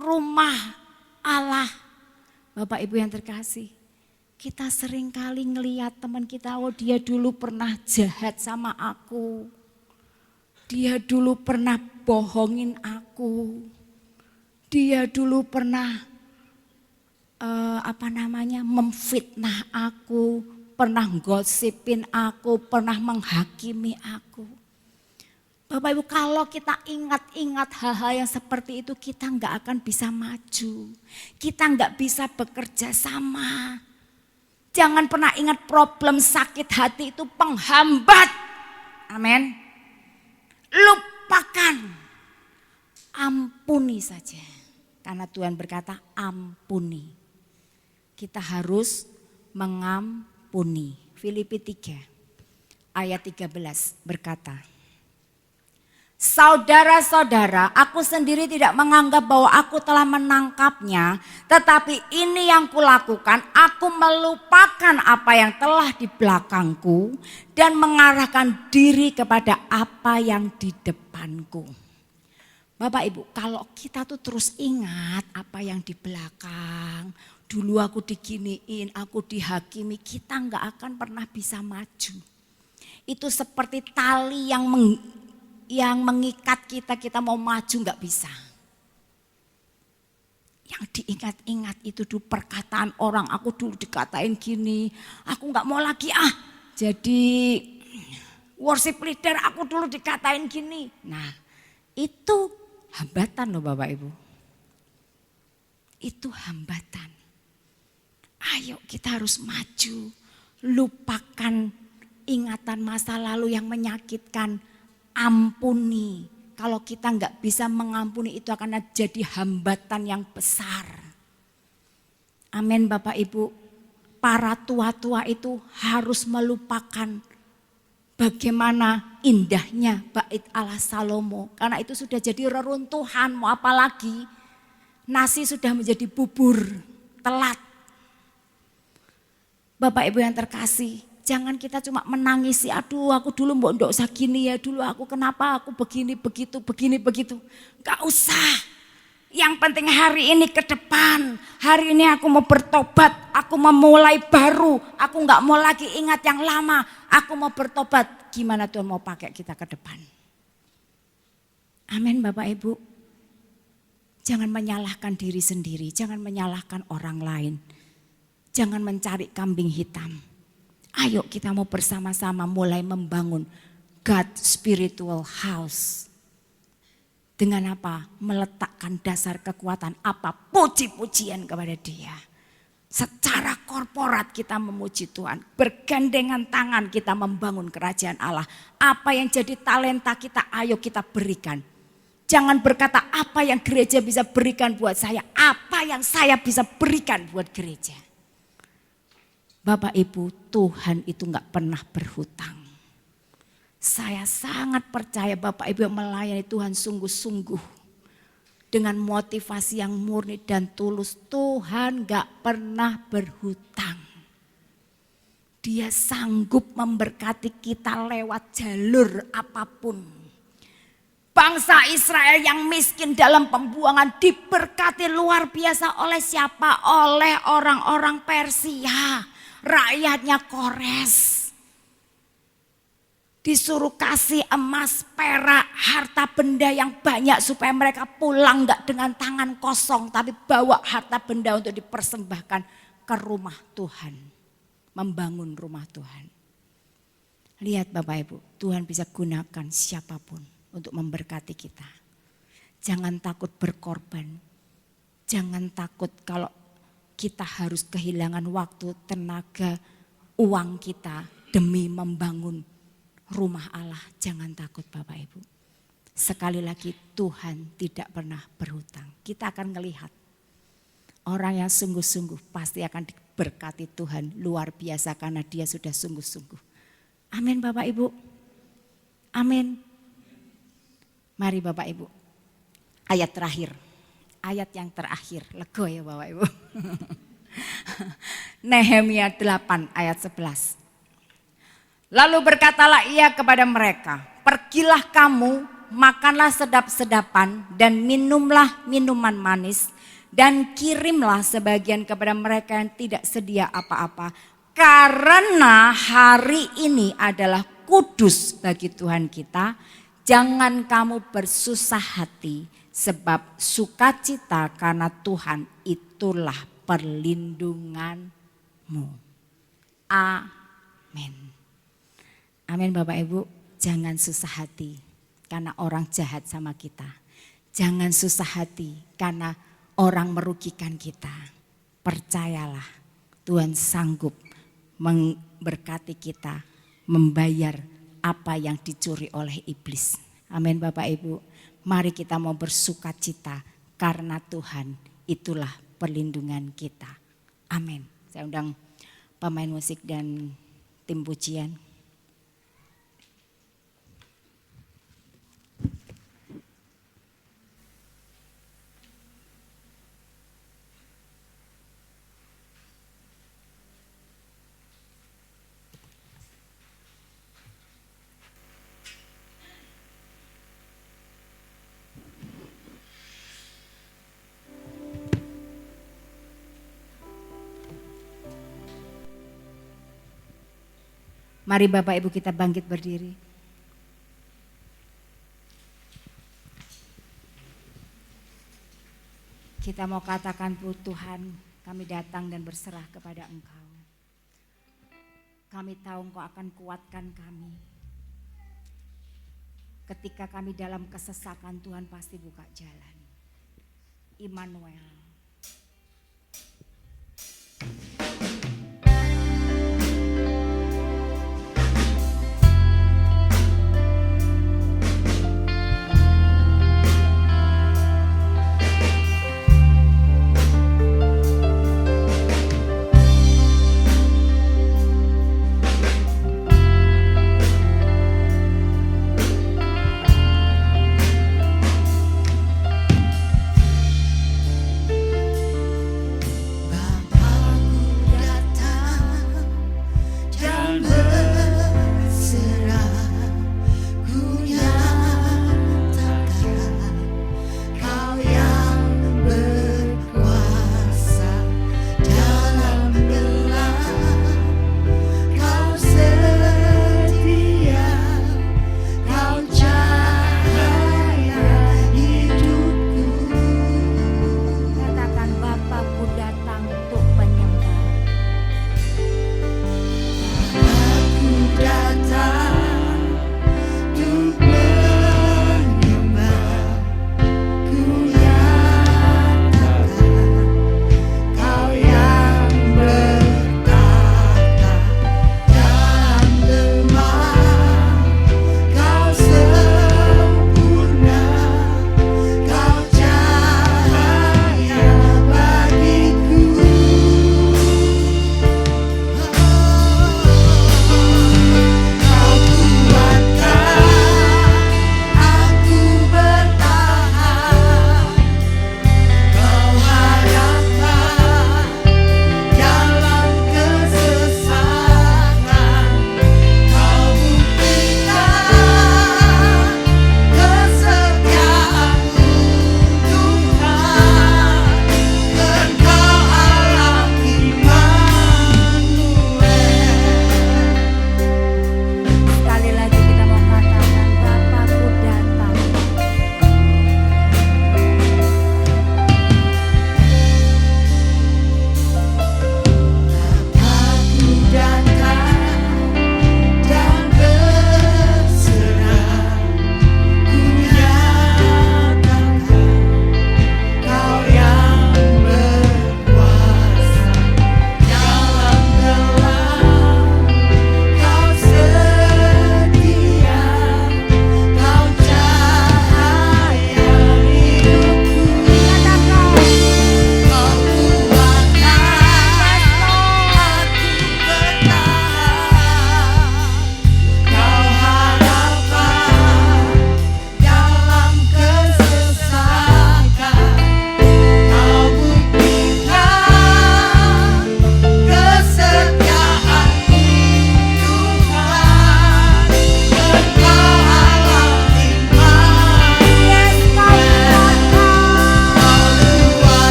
rumah Allah. Bapak Ibu yang terkasih, kita seringkali ngelihat teman kita, oh dia dulu pernah jahat sama aku. Dia dulu pernah bohongin aku. Dia dulu pernah memfitnah aku, pernah gosipin aku, pernah menghakimi aku. Bapak Ibu, kalau kita ingat-ingat hal-hal yang seperti itu, kita nggak akan bisa maju. Kita nggak bisa bekerja sama. Jangan pernah ingat problem sakit hati itu penghambat. Amin. Lupakan. Ampuni saja. Karena Tuhan berkata ampuni. Kita harus mengampuni. Filipi 3 ayat 13 berkata, saudara-saudara, aku sendiri tidak menganggap bahwa aku telah menangkapnya, tetapi ini yang kulakukan, aku melupakan apa yang telah di belakangku dan mengarahkan diri kepada apa yang di depanku. Bapak Ibu, kalau kita tuh terus ingat apa yang di belakang, dulu aku diginiin, aku dihakimi, kita nggak akan pernah bisa maju. Itu seperti tali yang mengikat kita mau maju nggak bisa. Yang diingat-ingat itu dulu perkataan orang, aku dulu dikatain gini, aku nggak mau lagi jadi worship leader, aku dulu dikatain gini. Nah itu hambatan loh Bapak Ibu. Itu hambatan. Ayo kita harus maju, lupakan ingatan masa lalu yang menyakitkan. Ampuni. Kalau kita nggak bisa mengampuni, itu akan jadi hambatan yang besar. Amin Bapak Ibu. Para tua-tua itu harus melupakan bagaimana indahnya bait Allah Salomo. Karena itu sudah jadi reruntuhan, mau apa lagi. Nasi sudah menjadi bubur, telat. Bapak Ibu yang terkasih, jangan kita cuma menangisi, aduh aku dulu nggak usah gini ya, dulu aku kenapa aku begini begitu. Gak usah. Yang penting hari ini ke depan, hari ini aku mau bertobat, aku mau mulai baru, aku gak mau lagi ingat yang lama, aku mau bertobat. Gimana Tuhan mau pakai kita ke depan? Amin Bapak Ibu. Jangan menyalahkan diri sendiri, jangan menyalahkan orang lain. Jangan mencari kambing hitam. Ayo kita mau bersama-sama mulai membangun God spiritual house. Dengan apa? Meletakkan dasar kekuatan apa? Puji-pujian kepada Dia. Secara korporat kita memuji Tuhan. Bergandengan tangan kita membangun kerajaan Allah. Apa yang jadi talenta kita, ayo kita berikan. Jangan berkata apa yang gereja bisa berikan buat saya. Apa yang saya bisa berikan buat gereja. Bapak Ibu, Tuhan itu gak pernah berhutang. Saya sangat percaya Bapak Ibu yang melayani Tuhan sungguh-sungguh. Dengan motivasi yang murni dan tulus, Tuhan gak pernah berhutang. Dia sanggup memberkati kita lewat jalur apapun. Bangsa Israel yang miskin dalam pembuangan diberkati luar biasa oleh siapa? Oleh orang-orang Persia, rakyatnya Kores. Disuruh kasih emas, perak, harta benda yang banyak supaya mereka pulang gak dengan tangan kosong. Tapi bawa harta benda untuk dipersembahkan ke rumah Tuhan. Membangun rumah Tuhan. Lihat Bapak Ibu, Tuhan bisa gunakan siapapun untuk memberkati kita. Jangan takut berkorban. Jangan takut kalau kita harus kehilangan waktu, tenaga, uang kita demi membangun rumah Allah. Jangan takut Bapak Ibu. Sekali lagi Tuhan tidak pernah berhutang. Kita akan melihat orang yang sungguh-sungguh pasti akan diberkati Tuhan luar biasa karena dia sudah sungguh-sungguh. Amin Bapak Ibu. Amin. Mari Bapak Ibu. Ayat terakhir. Ayat yang terakhir. Lego ya Bapak Ibu. Nehemia 8 ayat 11. Lalu berkatalah ia kepada mereka, pergilah kamu, makanlah sedap-sedapan dan minumlah minuman manis. Dan kirimlah sebagian kepada mereka yang tidak sedia apa-apa. Karena hari ini adalah kudus bagi Tuhan kita. Jangan kamu bersusah hati sebab sukacita karena Tuhan itulah perlindunganmu. Amin. Amin Bapak Ibu, jangan susah hati karena orang jahat sama kita. Jangan susah hati karena orang merugikan kita. Percayalah Tuhan sanggup memberkati kita, membayar apa yang dicuri oleh iblis. Amin Bapak Ibu, mari kita mau bersukacita karena Tuhan itulah perlindungan kita. Amin. Saya undang pemain musik dan tim pujian. Mari Bapak Ibu kita bangkit berdiri. Kita mau katakan, Tuhan, kami datang dan berserah kepada Engkau. Kami tahu Engkau akan kuatkan kami. Ketika kami dalam kesesakan, Tuhan pasti buka jalan. Immanuel.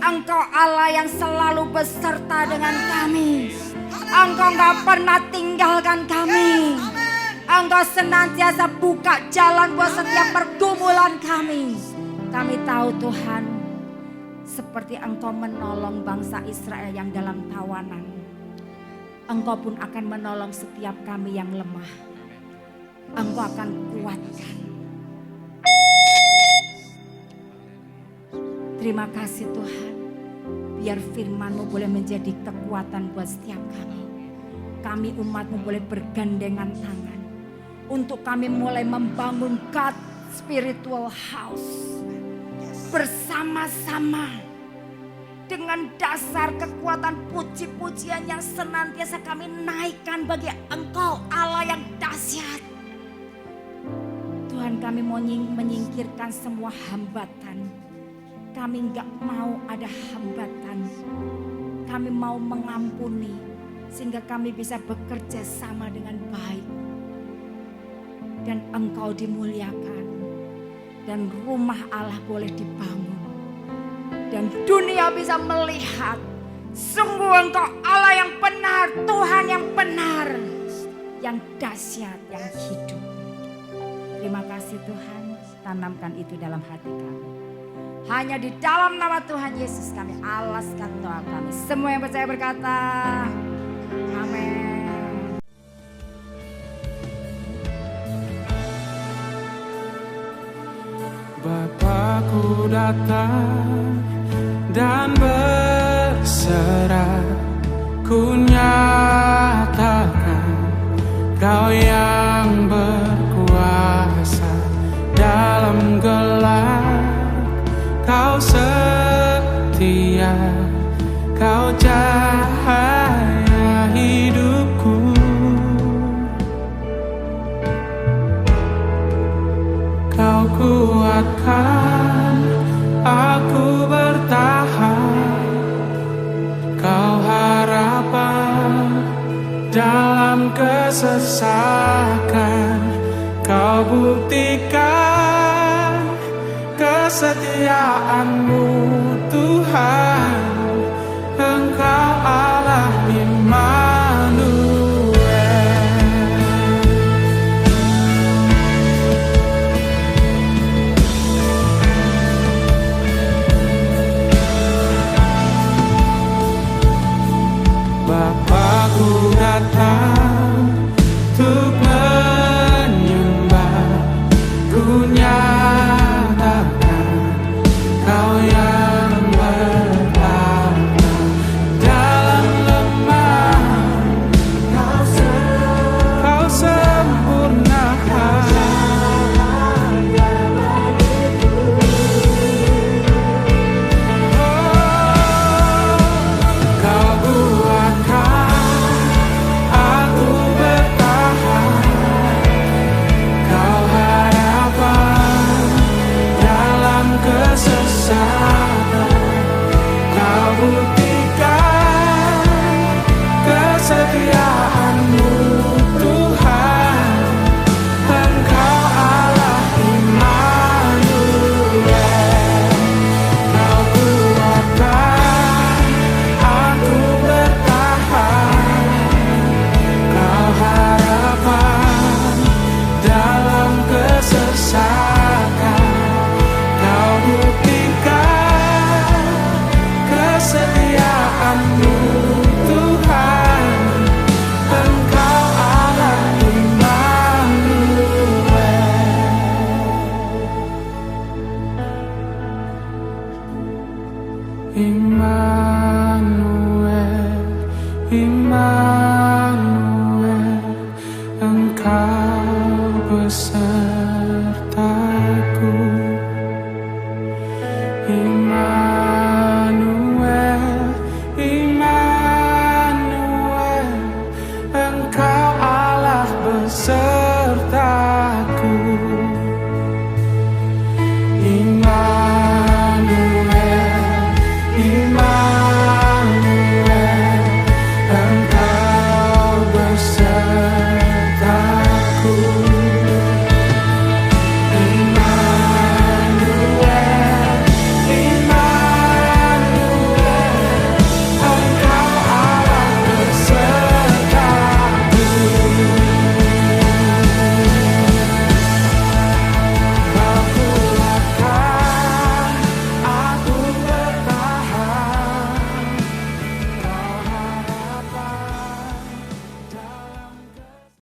Engkau Allah yang selalu beserta dengan kami. Engkau gak pernah tinggalkan kami. Engkau senantiasa buka jalan buat setiap pergumulan kami. Kami tahu Tuhan, seperti Engkau menolong bangsa Israel yang dalam tawanan, Engkau pun akan menolong setiap kami yang lemah. Engkau akan kuatkan. Terima kasih Tuhan, biar firman-Mu boleh menjadi kekuatan buat setiap kami. Kami umat-Mu boleh bergandengan tangan untuk kami mulai membangun God spiritual house bersama-sama dengan dasar kekuatan puji-pujian yang senantiasa kami naikkan bagi Engkau Allah yang dahsyat. Tuhan, kami mau menyingkirkan semua hambatan. Kami enggak mau ada hambatan. Kami mau mengampuni sehingga kami bisa bekerja sama dengan baik. Dan Engkau dimuliakan. Dan rumah Allah boleh dibangun. Dan dunia bisa melihat sungguh Engkau Allah yang benar, Tuhan yang benar, yang dahsyat, yang hidup. Terima kasih Tuhan, tanamkan itu dalam hati kami. Hanya di dalam nama Tuhan Yesus kami alaskan doa kami. Semua yang percaya berkata, amin. Bapakku datang dan berserah, ku nyatakan Kau yang berkuasa dalam gelap. Kau setia, Kau cahaya hidupku. Kau kuatkan aku bertahan. Kau harapan dalam kesesakan. Kau buktikan kesetiaan-Mu Tuhan. Engkau Allah Immanuel. Bapakku datang untuk menyembah, ku nyatakan Kau yang bertahan dalam lemah. Kau sempurnakan. Kau buatkan aku bertahan. Kau harapan dalam kesesakan. Kau buktikan kesetiaan-Mu Tuhan. Engkau Allah Immanuel. Kau kuatkan aku bertahan. Kau harapan dalam kesesakan. Kau buktikan kesetiaan-Mu Tuhan. Engkau Allah Immanuel. Immanuel, Immanuel.